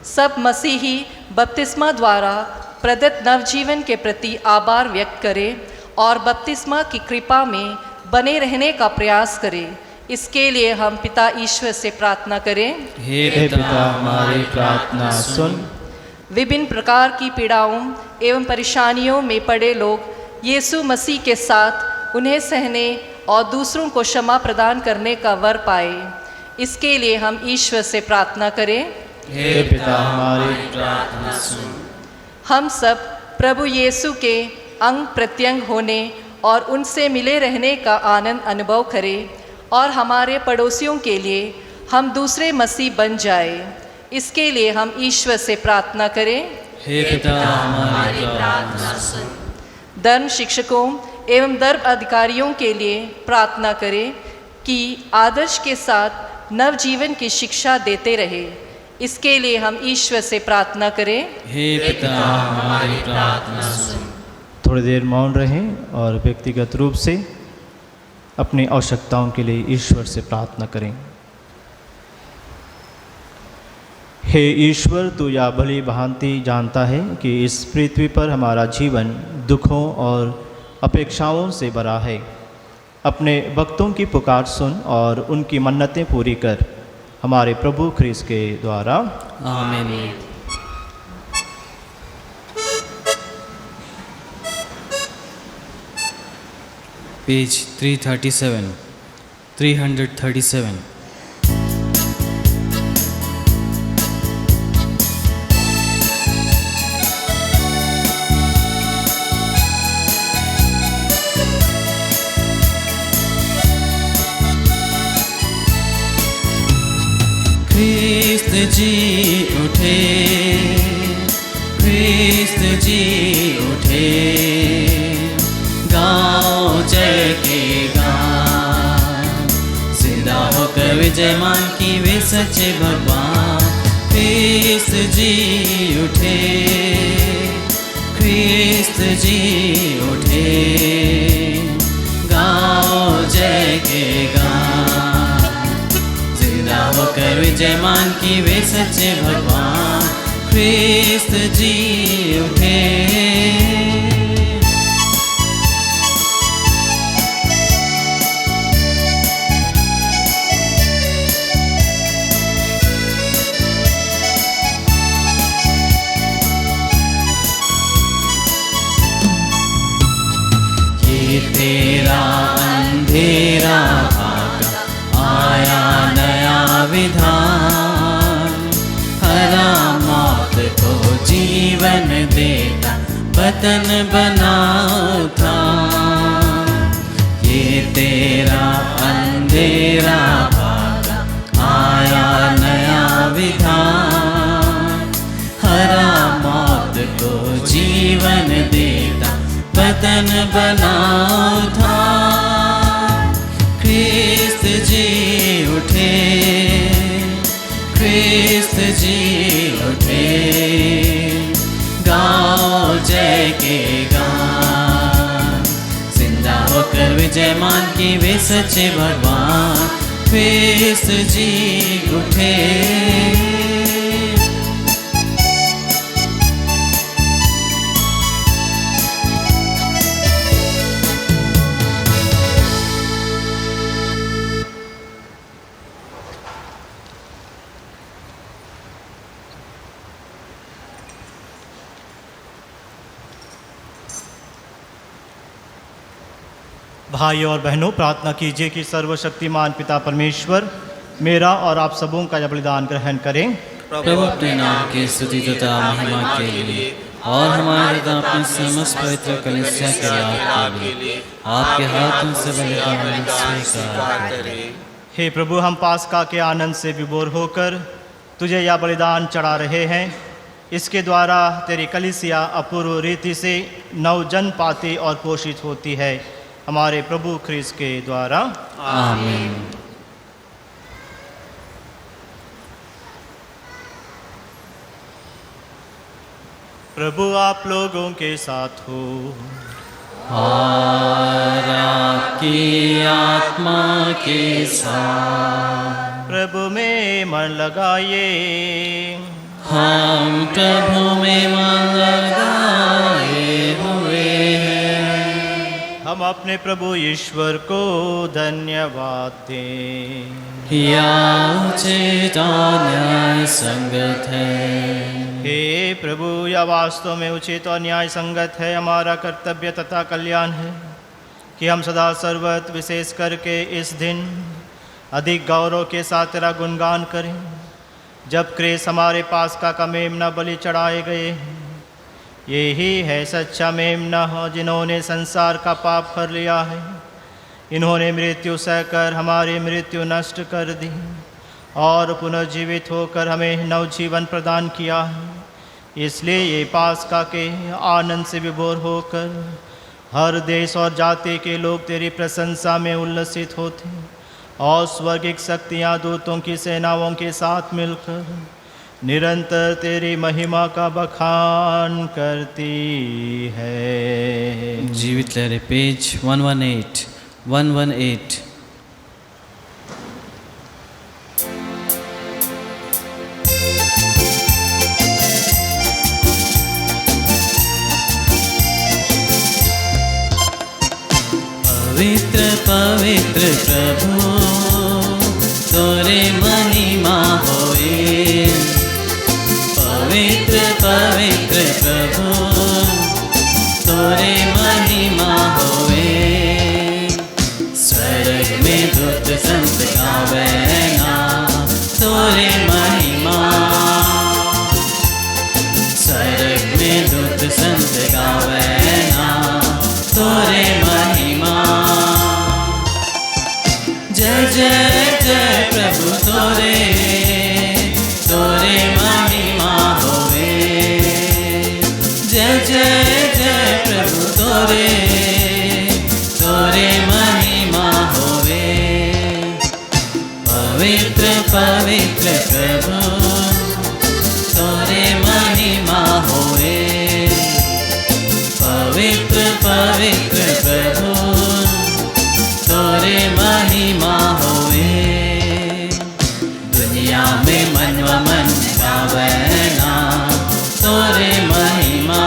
सब मसीही बपतिस्मा द्वारा प्रदत्त नवजीवन के प्रति आभार व्यक्त करें और बपतिस्मा की कृपा में बने रहने का प्रयास करें। इसके लिए हम पिता ईश्वर से प्रार्थना करें, हे पिता हमारी प्रार्थना सुन। विभिन्न प्रकार की पीड़ाओं एवं परेशानियों में पड़े लोग यीशु मसीह के साथ उन्हें सहने और दूसरों को क्षमा प्रदान करने का वर पाए। इसके लिए हम ईश्वर से प्रार्थना करें, हे पिता हमारी प्रार्थना सुन। हम सब प्रभु यीशु के अंग प्रत्यंग होने और उनसे मिले रहने का आनंद अनुभव करें और हमारे पड़ोसियों के लिए हम दूसरे मसीह बन जाए। इसके लिए हम ईश्वर से प्रार्थना करें, हे पिता हमारी प्रार्थना सुन। धर्म शिक्षकों एवं धर्म अधिकारियों के लिए प्रार्थना करें कि आदर्श के साथ नवजीवन की शिक्षा देते रहे। इसके लिए हम ईश्वर से प्रार्थना करें। हे पिता हमारी प्रार्थना सुन। थोड़ी देर मौन रहें और व्यक्तिगत रूप से अपनी आवश्यकताओं के लिए ईश्वर से प्रार्थना करें। हे ईश्वर, तू या भली भांति जानता है कि इस पृथ्वी पर हमारा जीवन दुखों और अपेक्षाओं से भरा है। अपने भक्तों की पुकार सुन और उनकी मन्नतें पूरी कर, हमारे प्रभु ख्रीस्त के द्वारा। आमीन। पेज 337। ख्रीस्त जी उठे, ख्रीस्त जी उठे, गाओ जय के गान, जिंदा होकर विजयमान की वे सच्चे भगवान। ख्रीस्त जी उठे, ख्रीस्त जी उठे, गाओ जय के गान, जिंदा होकर विजयमान की वे सच्चे भगवान। ख्रीस्त जी उठे। ये तेरा अंधेरा भागा, आया नया विधान, हरा मौत को जीवन देता वतन बना था। ये तेरा अंधेरा भागा, आया नया विधान, हरा मौत को जीवन देता वतन बना था। ख्रीस्त जी उठे, ख्रीस्त जी उठे, गाओ जय के गान, जिंदा होकर विजयमान की वे सच्चे भगवान। ख्रीस्त जी उठे। भाइयों और बहनों, प्रार्थना कीजिए कि सर्वशक्तिमान पिता परमेश्वर मेरा और आप सबों का बलिदान ग्रहण करें। प्रभु अपने नाम की स्तुति तथा महिमा के लिए और हमारे अपने समस्त पवित्र कलीसिया के लाभ के लिए आपके हाथों से बलिदान स्वीकार करें। हे प्रभु, हम पास्का के आनंद से विभोर होकर तुझे यह बलिदान चढ़ा रहे हैं। इसके द्वारा तेरी कलीसिया अपूर्व रीति से नवजन्म पाती और पोषित होती है, हमारे प्रभु ख्रीस्त के द्वारा। आमीन। प्रभु आप लोगों के साथ हो और आपकी आत्मा के साथ। प्रभु में मन लगाइए। हम प्रभु में मन लगाए हुए हैं। हम अपने प्रभु ईश्वर को धन्यवाद दें। यह उचित और न्याय संगत है। हे प्रभु, यह वास्तव में उचित और न्याय संगत है, हमारा कर्तव्य तथा कल्याण है कि हम सदा सर्वत्र विशेष करके इस दिन अधिक गौरव के साथ तेरा गुणगान करें, जब क्रेस हमारे पास्का का मेमना बलि चढ़ाए गए हैं। यही है सच्चा मेमना जिन्होंने संसार का पाप भर लिया है। इन्होंने मृत्यु सहकर हमारी मृत्यु नष्ट कर दी और पुनर्जीवित होकर हमें नवजीवन प्रदान किया है। इसलिए ये पास्का के आनंद से विभोर होकर हर देश और जाति के लोग तेरी प्रशंसा में उल्लसित होते हैं और स्वर्गिक शक्तियाँ दूतों की सेनाओं के साथ मिलकर निरंतर तेरी महिमा का बखान करती है। जीवित लहरें पेज 118। पवित्र पवित्र प्रभु तोरे महिमा होए। पवित्र पवित्र प्रभु तोरे महिमा होए। स्वर्ग में दूत संत गावे ना तोरे महिमा। स्वर्ग में दूत संत गावे ना तोरे महिमा। जय जय जय प्रभु तोरे तोरे महिमा होवे। जय जय जय प्रभु तोरे तोरे महिमा होवे। पवित्र पवित्र प्रभु तोरे महिमा होवे। पवित्र पवित्र प्रभु तोरे महिमा होवे। दुनिया में मन व मन गावे ना तोरे महिमा।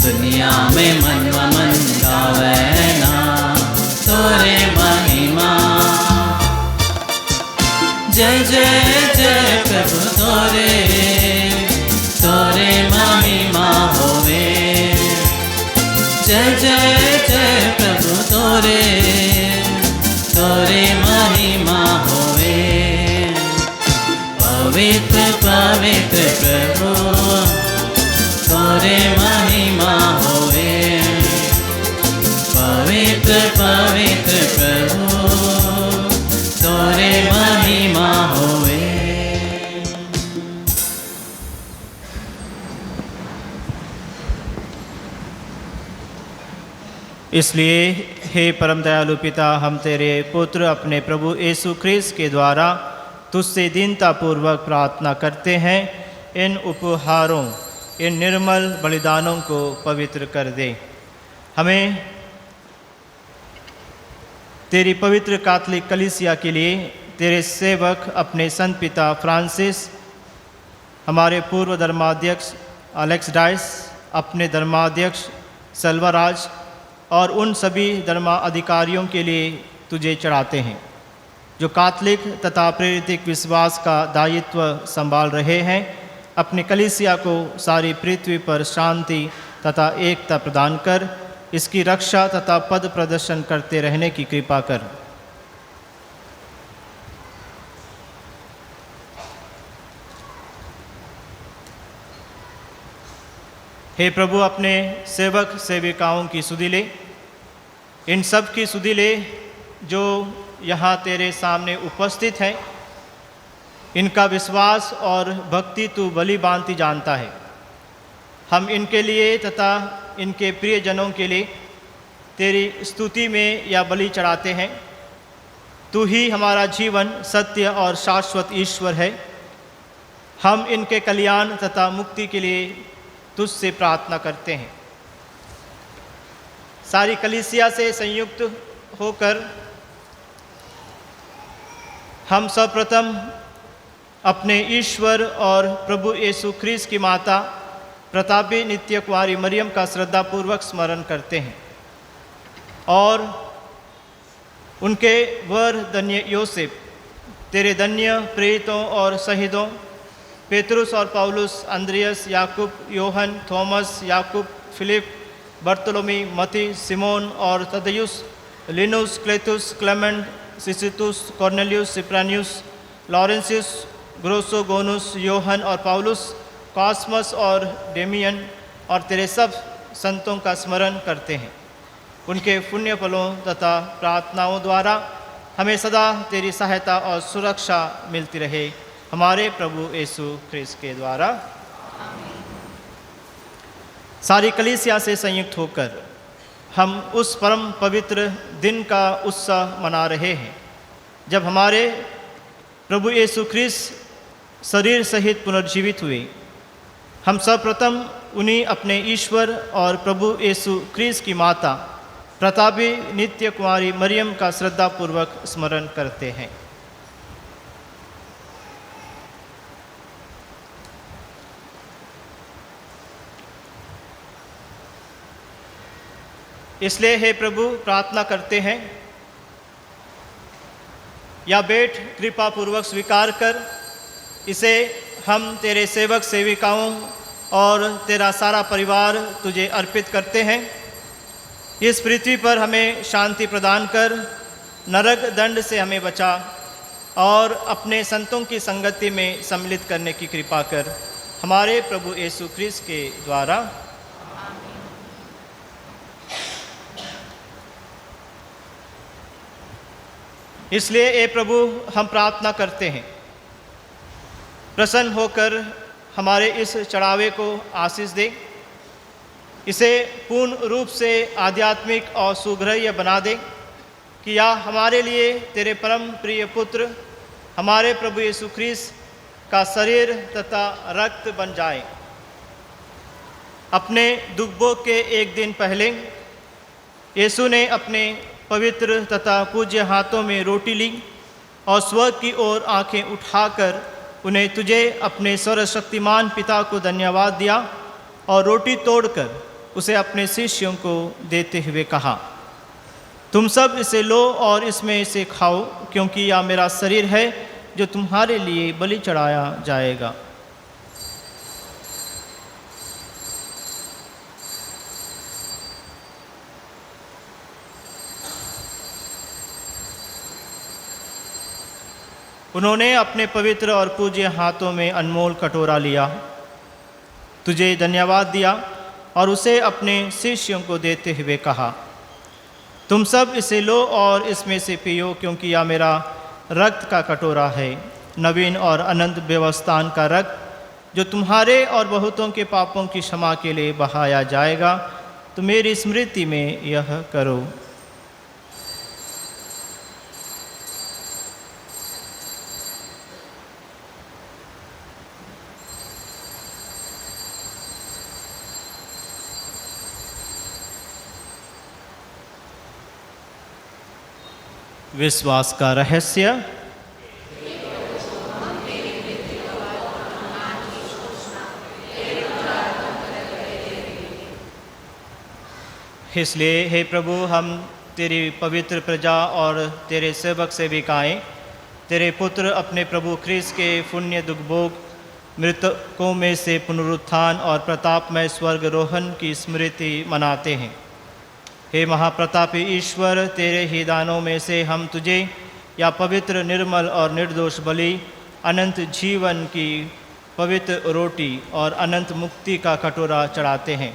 दुनिया में मन व मन गावे ना तोरे महिमा। जय जय जय प्रभु तोरे तोरे महिमा होवे। जय जय जय प्रभु तोरे तोरे महिमा होवे। पवित्र पवित्र प्रभु तोरे महिमा होवे। पवित्र पवित्र प्रभु तोरे महिमा होवे। इसलिए हे परम दयालु पिता, हम तेरे पुत्र अपने प्रभु यीशु ख्रीस्त के द्वारा तुझसे दीनतापूर्वक प्रार्थना करते हैं। इन उपहारों, इन निर्मल बलिदानों को पवित्र कर दे। हमें तेरी पवित्र कैथोलिक कलीसिया के लिए तेरे सेवक अपने संत पिता फ्रांसिस, हमारे पूर्व धर्माध्यक्ष अलेक्स डाइस, अपने धर्माध्यक्ष सेल्वाराज और उन सभी धर्माधिकारियों के लिए तुझे चढ़ाते हैं जो कैथोलिक तथा प्रेरित विश्वास का दायित्व संभाल रहे हैं। अपनी कलीसिया को सारी पृथ्वी पर शांति तथा एकता प्रदान कर इसकी रक्षा तथा पद प्रदर्शन करते रहने की कृपा कर। हे प्रभु, अपने सेवक सेविकाओं की सुधि ले, इन सब की सुधि ले जो यहाँ तेरे सामने उपस्थित हैं। इनका विश्वास और भक्ति तू भली भांति जानता है। हम इनके लिए तथा इनके प्रियजनों के लिए तेरी स्तुति में या बलि चढ़ाते हैं। तू ही हमारा जीवन, सत्य और शाश्वत ईश्वर है। हम इनके कल्याण तथा मुक्ति के लिए तुझसे प्रार्थना करते हैं। सारी कलीसिया से संयुक्त होकर हम सर्वप्रथम अपने ईश्वर और प्रभु यीशु ख्रीस्त की माता प्रतापी नित्य कुमारी मरियम का श्रद्धापूर्वक स्मरण करते हैं और उनके वर धन्य योसेफ, तेरे धन्य प्रेरितों और शहीदों पेतरुस और पौलुस, अंद्रियस, याकूब, योहन, थॉमस, याकूब, फिलिप, बर्तोलोमी, मती, सिमोन और तदयुस, लिनुस, क्लेतुस, क्लेमेंट, सिसितुस, कॉर्नेलियुस, सिप्रानियुस, लॉरेंसियस, ग्रोसो, गोनुस, योहन और पौलुस, कॉस्मस और डेमियन और तेरे सब संतों का स्मरण करते हैं। उनके पुण्य फलों तथा प्रार्थनाओं द्वारा हमें सदा तेरी सहायता और सुरक्षा मिलती रहे, हमारे प्रभु यीशु ख्रीस्त के द्वारा। सारी कलीसिया से संयुक्त होकर हम उस परम पवित्र दिन का उत्साह मना रहे हैं जब हमारे प्रभु यीशु ख्रिस्त शरीर सहित पुनर्जीवित हुए। हम सर्वप्रथम उन्हीं अपने ईश्वर और प्रभु यीशु ख्रिस्त की माता प्रतापी नित्य कुमारी मरियम का श्रद्धापूर्वक स्मरण करते हैं। इसलिए हे प्रभु प्रार्थना करते हैं, या भेंट कृपा पूर्वक स्वीकार कर इसे हम तेरे सेवक सेविकाओं और तेरा सारा परिवार तुझे अर्पित करते हैं। इस पृथ्वी पर हमें शांति प्रदान कर, नरक दंड से हमें बचा और अपने संतों की संगति में सम्मिलित करने की कृपा कर, हमारे प्रभु यीशु ख्रिस्त के द्वारा। इसलिए ए प्रभु हम प्रार्थना करते हैं, प्रसन्न होकर हमारे इस चढ़ावे को आशीष दे, इसे पूर्ण रूप से आध्यात्मिक और सुग्राह्य बना दे कि यह हमारे लिए तेरे परम प्रिय पुत्र हमारे प्रभु यीशु ख्रिस्त का शरीर तथा रक्त बन जाए। अपने दुख भोग के एक दिन पहले यीशु ने अपने पवित्र तथा पूज्य हाथों में रोटी ली और स्वर्ग की ओर आंखें उठाकर उन्हें तुझे अपने सर्वशक्तिमान पिता को धन्यवाद दिया और रोटी तोड़कर उसे अपने शिष्यों को देते हुए कहा, तुम सब इसे लो और इसमें से खाओ, क्योंकि यह मेरा शरीर है जो तुम्हारे लिए बलि चढ़ाया जाएगा। उन्होंने अपने पवित्र और पूज्य हाथों में अनमोल कटोरा लिया, तुझे धन्यवाद दिया और उसे अपने शिष्यों को देते हुए कहा, तुम सब इसे लो और इसमें से पियो, क्योंकि यह मेरा रक्त का कटोरा है, नवीन और अनंत व्यवस्थान का रक्त, जो तुम्हारे और बहुतों के पापों की क्षमा के लिए बहाया जाएगा। तो मेरी स्मृति में यह करो। विश्वास का रहस्य। इसलिए हे प्रभु हम तेरी पवित्र प्रजा और तेरे सेवक सेविकाएं तेरे पुत्र अपने प्रभु ख्रिस्त के पुण्य दुखभोग, मृतकों में से पुनरुत्थान और प्रतापमय स्वर्गरोहण की स्मृति मनाते हैं। हे महाप्रतापी ईश्वर, तेरे ही दानों में से हम तुझे या पवित्र निर्मल और निर्दोष बलि, अनंत जीवन की पवित्र रोटी और अनंत मुक्ति का कटोरा चढ़ाते हैं।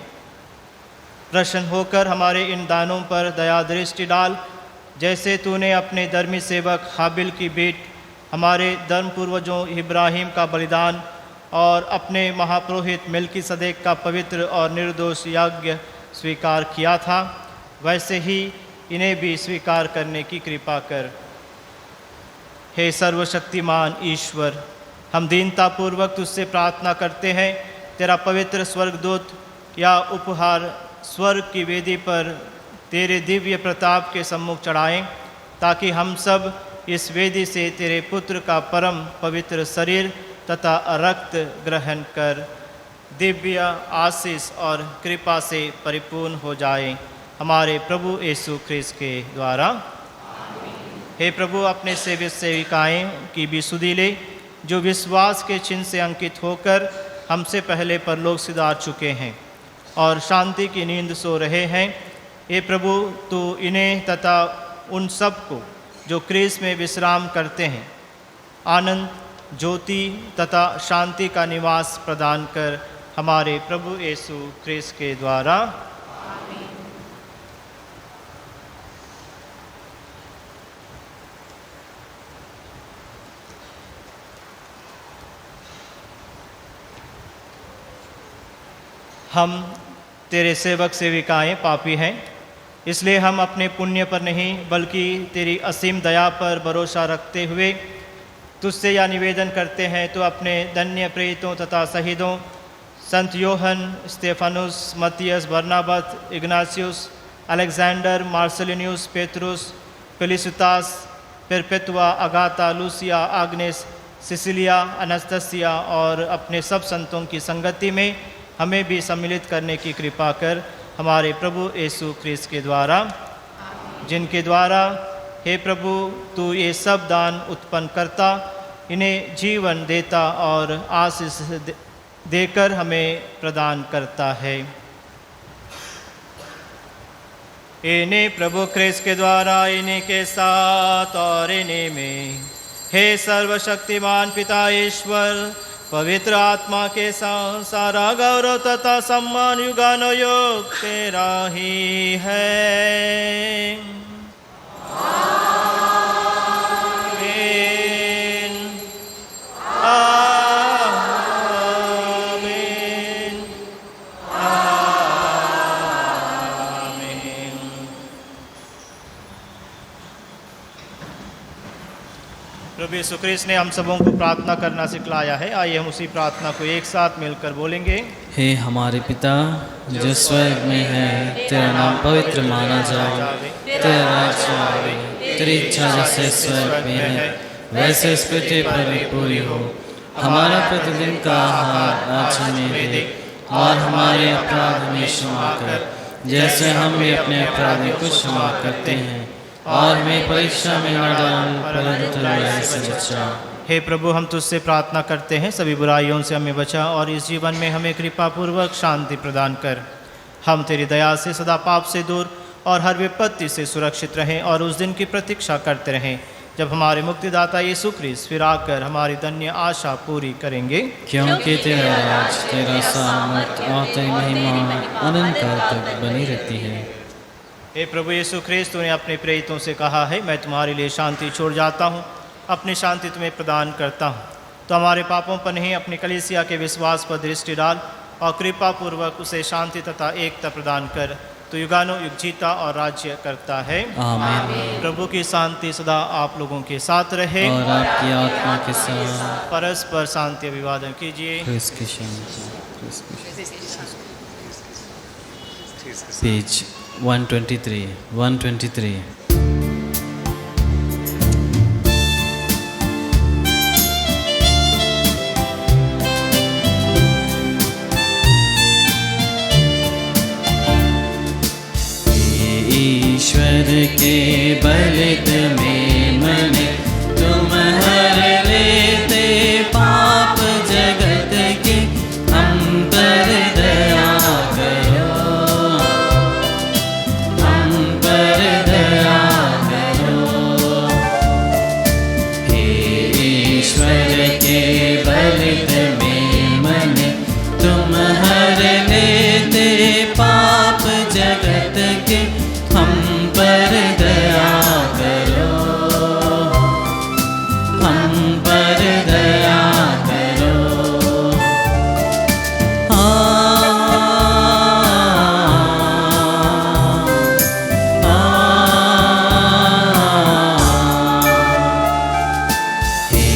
प्रसन्न होकर हमारे इन दानों पर दया दृष्टि डाल, जैसे तूने अपने धर्मी सेवक हाबिल की भेंट, हमारे धर्म पूर्वजों इब्राहिम का बलिदान और अपने महापुरोहित मेल्कीसदेक का पवित्र और निर्दोष यज्ञ स्वीकार किया था, वैसे ही इन्हें भी स्वीकार करने की कृपा कर। हे सर्वशक्तिमान ईश्वर, हम दीनतापूर्वक तुझसे प्रार्थना करते हैं, तेरा पवित्र स्वर्गदूत या उपहार स्वर्ग की वेदी पर तेरे दिव्य प्रताप के सम्मुख चढ़ाएं, ताकि हम सब इस वेदी से तेरे पुत्र का परम पवित्र शरीर तथा रक्त ग्रहण कर दिव्य आशीष और कृपा से परिपूर्ण हो जाएं, हमारे प्रभु यीशु ख्रिस्त के द्वारा। हे प्रभु, अपने सेवक सेविकाएं की भी सुधि ले, जो विश्वास के चिन्ह से अंकित होकर हमसे पहले परलोक सिधार चुके हैं और शांति की नींद सो रहे हैं। हे प्रभु, तू इन्हें तथा उन सब को जो ख्रिस्त में विश्राम करते हैं आनंद, ज्योति तथा शांति का निवास प्रदान कर, हमारे प्रभु यीशु ख्रिस्त के द्वारा। हम तेरे सेवक सेविकाएं पापी हैं, इसलिए हम अपने पुण्य पर नहीं बल्कि तेरी असीम दया पर भरोसा रखते हुए तुझसे यह निवेदन करते हैं, तो अपने धन्य प्रेरितों तथा शहीदों संत योहन, Stephanus, Matthias, Barnabas, Ignatius, Alexander, Marcellinus, Petrus, Felicitas, Perpetua, Agatha, Lucia, Agnes, Cecilia, Anastasia और अपने सब संतों की संगति में हमें भी सम्मिलित करने की कृपा कर, हमारे प्रभु यीशु ख्रिस्त के द्वारा, जिनके द्वारा हे प्रभु तू ये सब दान उत्पन्न करता, इन्हें जीवन देता और आशीष देकर हमें प्रदान करता है। इन्हें प्रभु ख्रिस्त के द्वारा, इन्हीं के साथ और इन्हीं में, हे सर्वशक्तिमान पिता ईश्वर, पवित्र आत्मा के साथ सारा गौरव तथा सम्मान युगानुयुग तेरा ही है। आमीन। आमीन। आमीन। प्रभु यीशु ख्रिस्त ने हम सबों को प्रार्थना करना सिखलाया है। आइए हम उसी प्रार्थना को एक साथ मिलकर बोलेंगे। हे हमारे पिता जो स्वर्ग में है, तेरा नाम पवित्र माना जाए, तेरा राज्य आवे, तेरी इच्छा जैसे स्वर्ग में है वैसे इस पृथ्वी पर भी पूरी हो। हमारा प्रतिदिन का आहार आज हमें दे, और हमारे अपराध हमें क्षमा कर जैसे हम भी अपने अपराधियों को क्षमा करते हैं, और हमें परीक्षा में न डाल परंतु बुराई से बचा। हे प्रभु, हम तुझसे प्रार्थना करते हैं, सभी बुराइयों से हमें बचा और इस जीवन में हमें कृपा पूर्वक शांति प्रदान कर। हम तेरी दया से सदा पाप से दूर और हर विपत्ति से सुरक्षित रहें और उस दिन की प्रतीक्षा करते रहें जब हमारे मुक्तिदाता यीशु ख्रिस्त फिर आकर हमारी धन्य आशा पूरी करेंगे। क्योंकि तेरा राज, तेरा सामर्थ और तेरी महिमा अनंत काल तक बनी रहती है। हे प्रभु यीशु ख्रिस्त, तूने अपने प्रेरितों से कहा है, मैं तुम्हारे लिए शांति छोड़ जाता हूँ, अपनी शांति तुम्हें प्रदान करता हूँ। तो हमारे पापों पर नहीं, अपनी कलीसिया के विश्वास पर दृष्टि डाल और कृपा पूर्वक उसे शांति तथा एकता प्रदान कर। तो युगानुयुग जीता और राज्य करता है। आमीन। प्रभु की शांति सदा आप लोगों के साथ रहे और आपकी आत्मा के साथ। परस्पर शांति अभिवादन कीजिए। ख्रिस्त की शांति। पेज 123। ईश्वर के बलिद में मने तुम हर लेते पाप जगत के, हम पर दया करो, हम पर दया करो। हे ईश्वर के बलिद में मने तुम हर लेते पाप जगत के, हम पर दया करो, हम पर दया करो। हे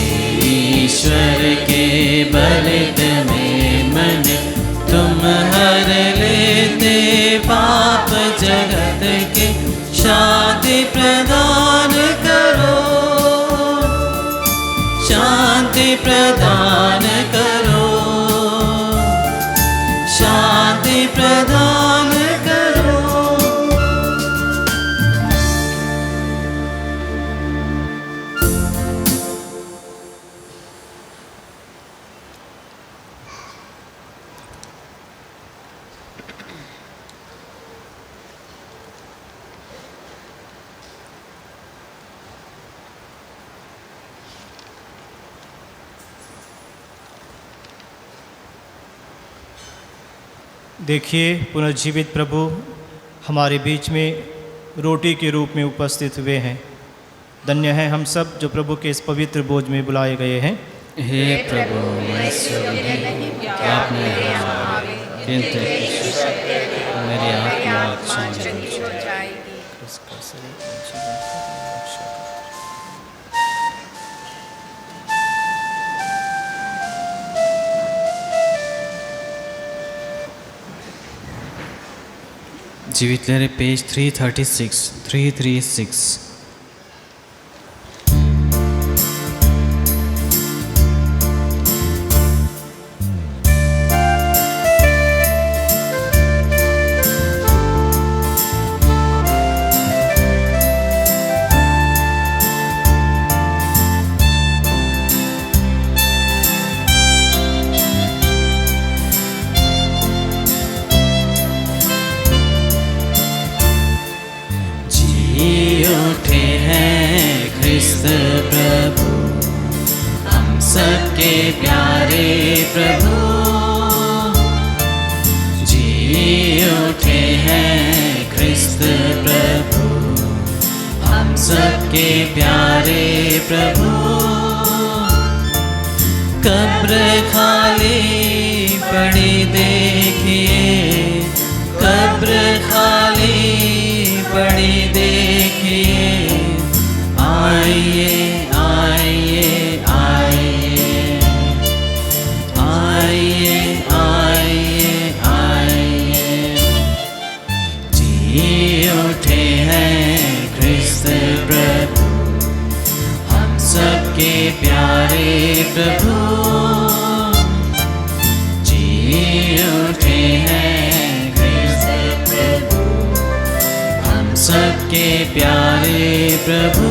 ईश्वर के बलिद में मन तुम हर लेते पाप जगत के, शांति प्रदान करो, शांति प्रदान करो, शांति प्रदान करो। देखिए, पुनर्जीवित प्रभु हमारे बीच में रोटी के रूप में उपस्थित हुए हैं। धन्य हैं हम सब जो प्रभु के इस पवित्र भोज में बुलाए गए हैं। हे प्रभु, मैं योग्य नहीं कि आप मेरे यहाँ आवे, किंतु मेरी आत्मा चंगी हो जाएगी। जीवित लहरें पेज 336। प्रभु हम सबके प्यारे प्रभु जी उठे हैं ख्रिस्त प्रभु हम सबके प्यारे प्रभु। कब्र खाली पड़ी देखिए कब्र खाली पड़ी देखिए आइए आइए आइए आइए आइए आइए जी उठे हैं ख्रिस्त प्रभु हम सबके प्यारे प्रभु जी उठे हैं ख्रिस्त प्रभु हम सबके प्यारे प्रभु।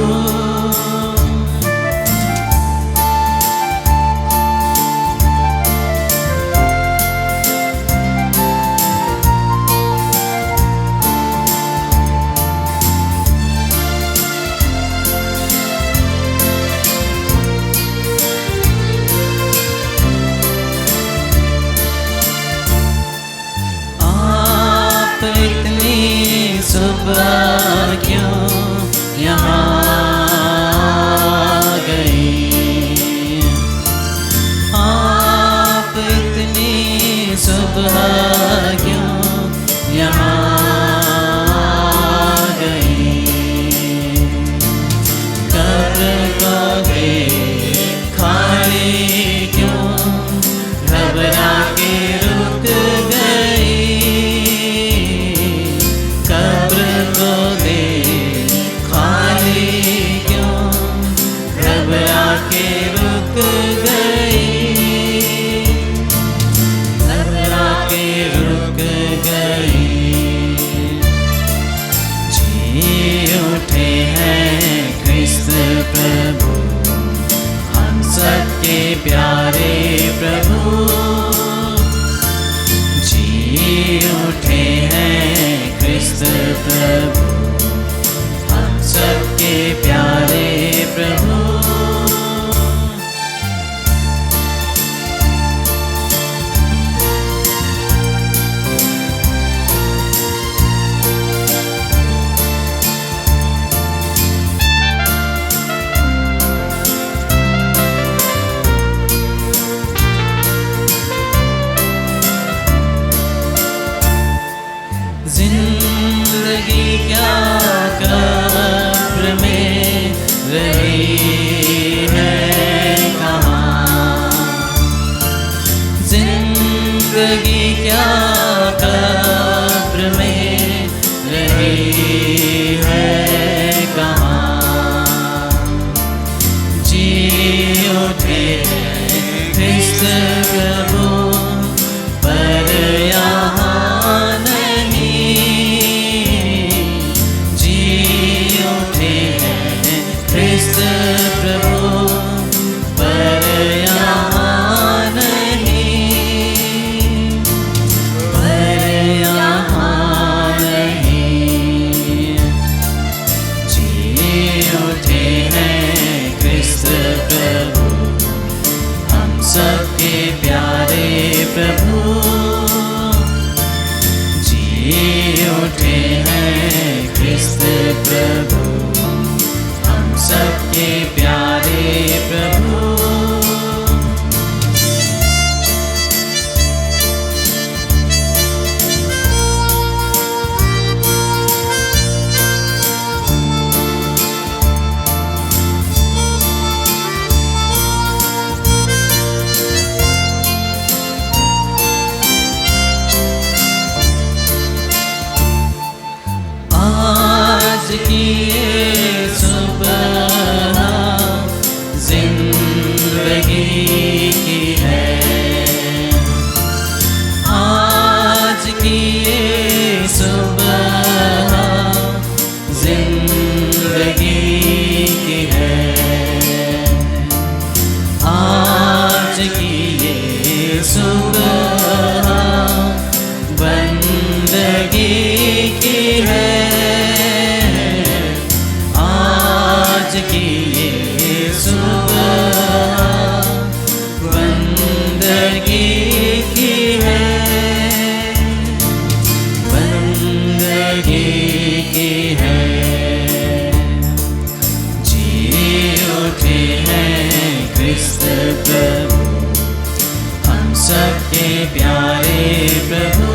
आप इतनी सुबह क्यों यहाँ गई आप इतनी सुबह क्यों यहाँ गई कब्र को खाली क्यों घबरा के रुक गई कब्र को खाली क्यों घबरा के रुक गई घबरा के रुक गई जी उठे हैं ख्रिस्त प्रभु हम सबके प्यारे प्रभु जी उठे हैं ख्रिस्त प्रभु हम सबके प्यारे प्रभु। जिंदगी क्या कब्र में रही है कहाँ जिंदगी क्या कब्र में रही है कहाँ जी उठे ख्रिस्त प्रभु पर यहाँ ख्रिस्त प्रभु पर यहाँ नहीं पर यहाँ नहीं जी उठे हैं ख्रिस्त प्रभु हम सबके प्यारे प्रभु जी उठे हैं ख्रिस्त प्रभु सबके प्यारे प्रभु। की ये सुबह जिंदगी की है, आज की ये सुबह जिंदगी की है, आज की ये सुबह बंदगी की है, आज की ये सुबह बंदगी की है, बंदगी की है। जी उठे हैं क्रिस्त प्रभु, हम सबके प्यारे प्रभु,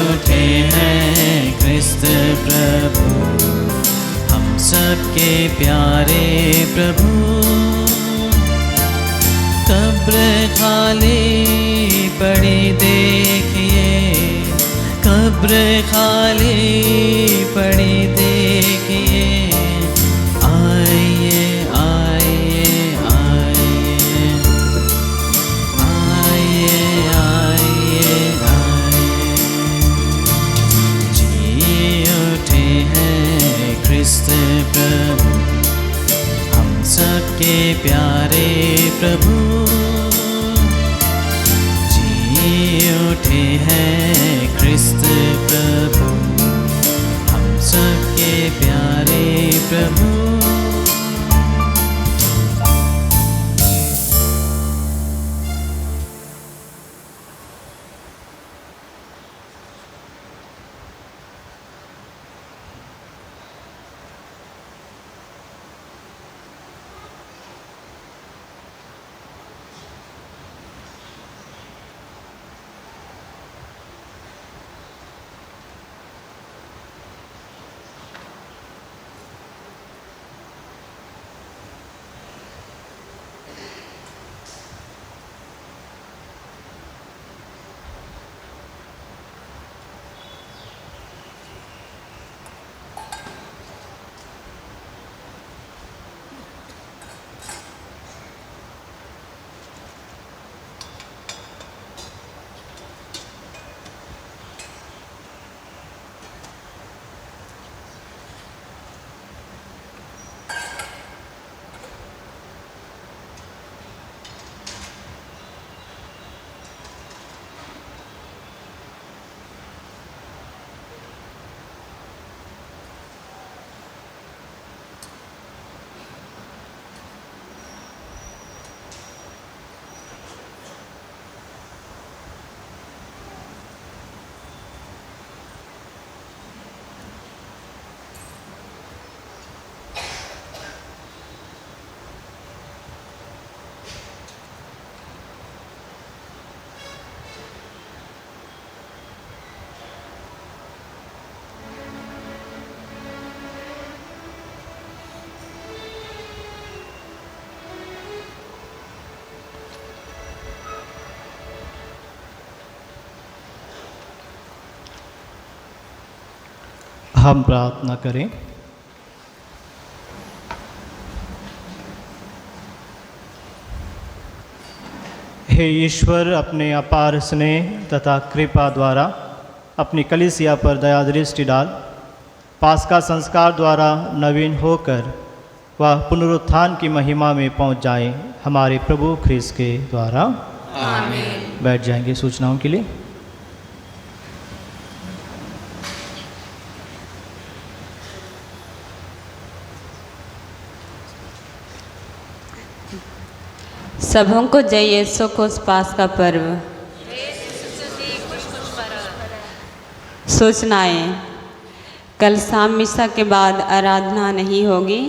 उठे हैं क्रिस्त प्रभु, हम सबके प्यारे प्रभु। कब्र खाली पड़ी देखिए, कब्र खाली पड़ी देखिए, आइए आइए आइए आइए आइए आइए, उठे हैं क्रिस्त प्रभु, हम सबके प्यारे प्रभु, जी उठे हैं क्रिस्त प्रभु, हम सबके प्यारे प्रभु। हम प्रार्थना करें। हे ईश्वर, अपने अपार स्नेह तथा कृपा द्वारा अपनी कलीसिया पर दया दृष्टि डाल, पास्का संस्कार द्वारा नवीन होकर वह पुनरुत्थान की महिमा में पहुंच जाए, हमारे प्रभु ख्रीस्त के द्वारा। आमीन। बैठ जाएंगे सूचनाओं के लिए। सबों को जय यीशु को पास का पर्व। सूचनाएं। कल शाम मिसा के बाद आराधना नहीं होगी।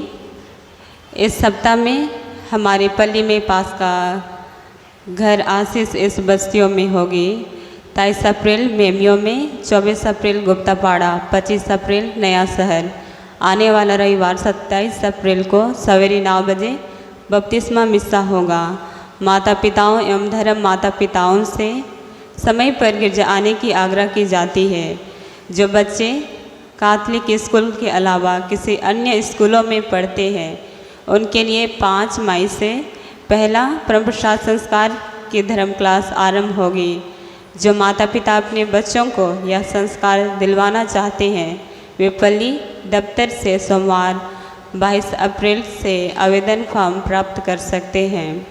इस सप्ताह में हमारी पल्ली में पास का घर आशीष इस बस्तियों में होगी। 23 अप्रैल मेमियो में, 24 अप्रैल गुप्तापाड़ा, 25 अप्रैल नया शहर। आने वाला रविवार 27 अप्रैल को सवेरे 9 बजे बपतिस्मा मिसा होगा। माता पिताओं एवं धर्म माता पिताओं से समय पर गिरजा आने की आग्रह की जाती है। जो बच्चे कैथोलिक स्कूल के अलावा किसी अन्य स्कूलों में पढ़ते हैं उनके लिए 5 मई से पहला परमप्रसाद संस्कार की धर्म क्लास आरंभ होगी। जो माता पिता अपने बच्चों को यह संस्कार दिलवाना चाहते हैं वे पल्ली दफ्तर से सोमवार 22 अप्रैल से आवेदन फॉर्म प्राप्त कर सकते हैं।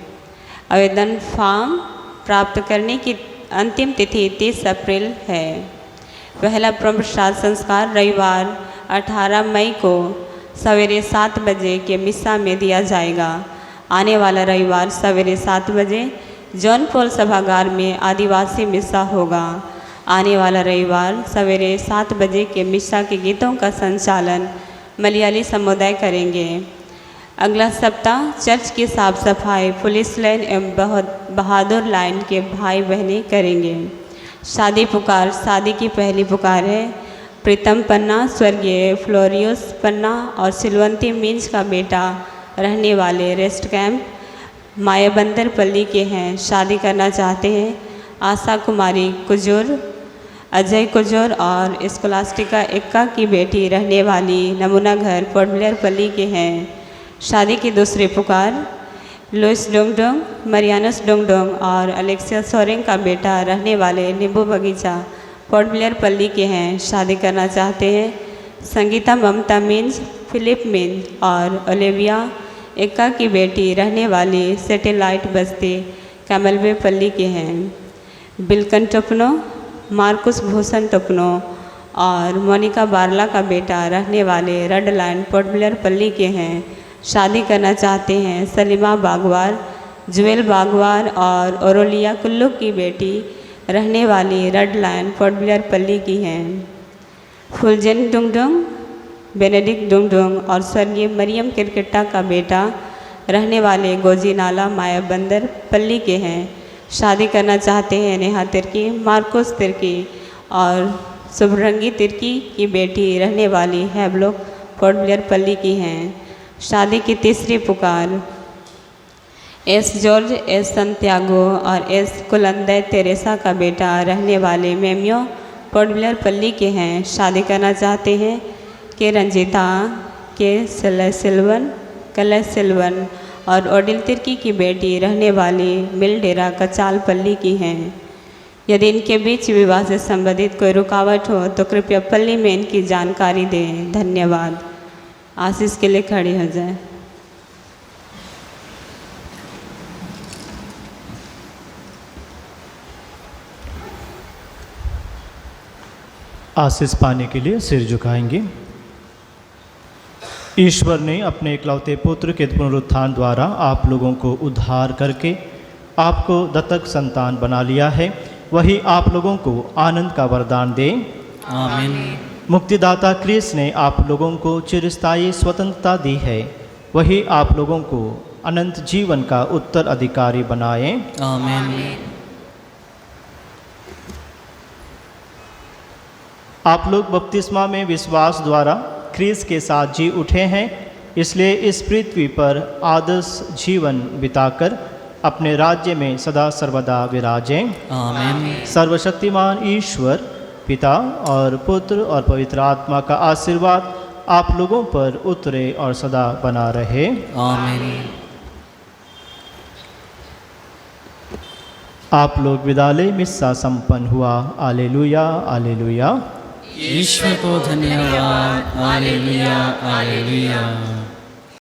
आवेदन फॉर्म प्राप्त करने की अंतिम तिथि 30 अप्रैल है। पहला परमप्रसाद संस्कार रविवार 18 मई को सवेरे 7 बजे के मिस्सा में दिया जाएगा। आने वाला रविवार सवेरे 7 बजे जॉन पॉल सभागार में आदिवासी मिस्सा होगा। आने वाला रविवार सवेरे 7 बजे के मिस्सा के गीतों का संचालन मलयाली समुदाय करेंगे। अगला सप्ताह चर्च की साफ सफाई पुलिस लाइन एवं बहादुर लाइन के भाई बहनें करेंगे। शादी पुकार शादी की पहली पुकार है प्रीतम पन्ना स्वर्गीय फ्लोरियस पन्ना और सिलवंती मीन्स का बेटा रहने वाले रेस्ट कैंप मायाबंदर पल्ली के हैं। शादी करना चाहते हैं आशा कुमारी कुजूर, अजय कुजूर और स्कोलास्टिका एक्का की बेटी रहने वाली नमूना घर पोर्ट ब्लेयर पल्ली के हैं। शादी की दूसरी पुकार लुइस डोंगडोंग, मरियानस डोंगडोंग और अलेक्सिया सोरेंग का बेटा रहने वाले नींबू बगीचा पोर्ट ब्लेयर पल्ली के हैं। शादी करना चाहते हैं संगीता ममता मीन्स, फिलिप मीन्स और ओलिविया एक्का की बेटी रहने वाली सैटेलाइट बस्ती कैमलवे पल्ली के हैं। बिल्कन टोपनो, मार्कुस भूषण टोपनो और मोनिका बारला का बेटा रहने वाले रेड लाइन पोर्ट ब्लेयर पल्ली के हैं। शादी करना चाहते हैं सलीमा बागवार, जुएल बागवार और ओरोलिया कुल्लू की बेटी रहने वाली रेड लाइन पोर्ट ब्लेयर पल्ली की हैं। फुलजन डुंगडुंग, बेनेडिक्ट डुंगडुंग और स्वर्गीय मरियम किरकिट्टा का बेटा रहने वाले गोजी नाला मायाबंदर पल्ली के हैं। शादी करना चाहते हैं नेहा तिर्की, मार्कोस तिर्की और शुभरंगी तिर्की की बेटी रहने वाली हैब्लोक पोर्ट ब्लेयर पल्ली की हैं। शादी की तीसरी पुकार एस जॉर्ज, एस संत्यागो और एस कुलंदय तेरेसा का बेटा रहने वाले मेमियो पोर्ट ब्लेयर पल्ली के हैं। शादी करना चाहते हैं के रंजीता, के सिल्वन, कलर सिल्वन और ओडिल तिर्की की बेटी रहने वाली मिल डेरा कचाल पल्ली की हैं। यदि इनके बीच विवाह से संबंधित कोई रुकावट हो तो कृपया पल्ली में इनकी जानकारी दें। धन्यवाद। आशीष के लिए खड़ी हो जाए। आशीष पाने के लिए सिर झुकाएंगे। ईश्वर ने अपने इकलौते पुत्र के पुनरुत्थान द्वारा आप लोगों को उद्धार करके आपको दत्तक संतान बना लिया है। वही आप लोगों को आनंद का वरदान दे। आमीन। मुक्तिदाता क्रिस्त ने आप लोगों को चिरस्थायी स्वतंत्रता दी है। वही आप लोगों को अनंत जीवन का उत्तराधिकारी बनाए। आमीन। आप लोग बपतिस्मा में विश्वास द्वारा क्रिस्त के साथ जी उठे हैं, इसलिए इस पृथ्वी पर आदर्श जीवन बिताकर अपने राज्य में सदा सर्वदा विराजें। आमीन। सर्वशक्तिमान ईश्वर पिता और पुत्र और पवित्र आत्मा का आशीर्वाद आप लोगों पर उतरे और सदा बना रहे। आमीन। आप लोग विदाले मिस्सा संपन्न हुआ। आलेलुया आलेलुया। ईश्वर को धन्यवाद। Hallelujah hallelujah.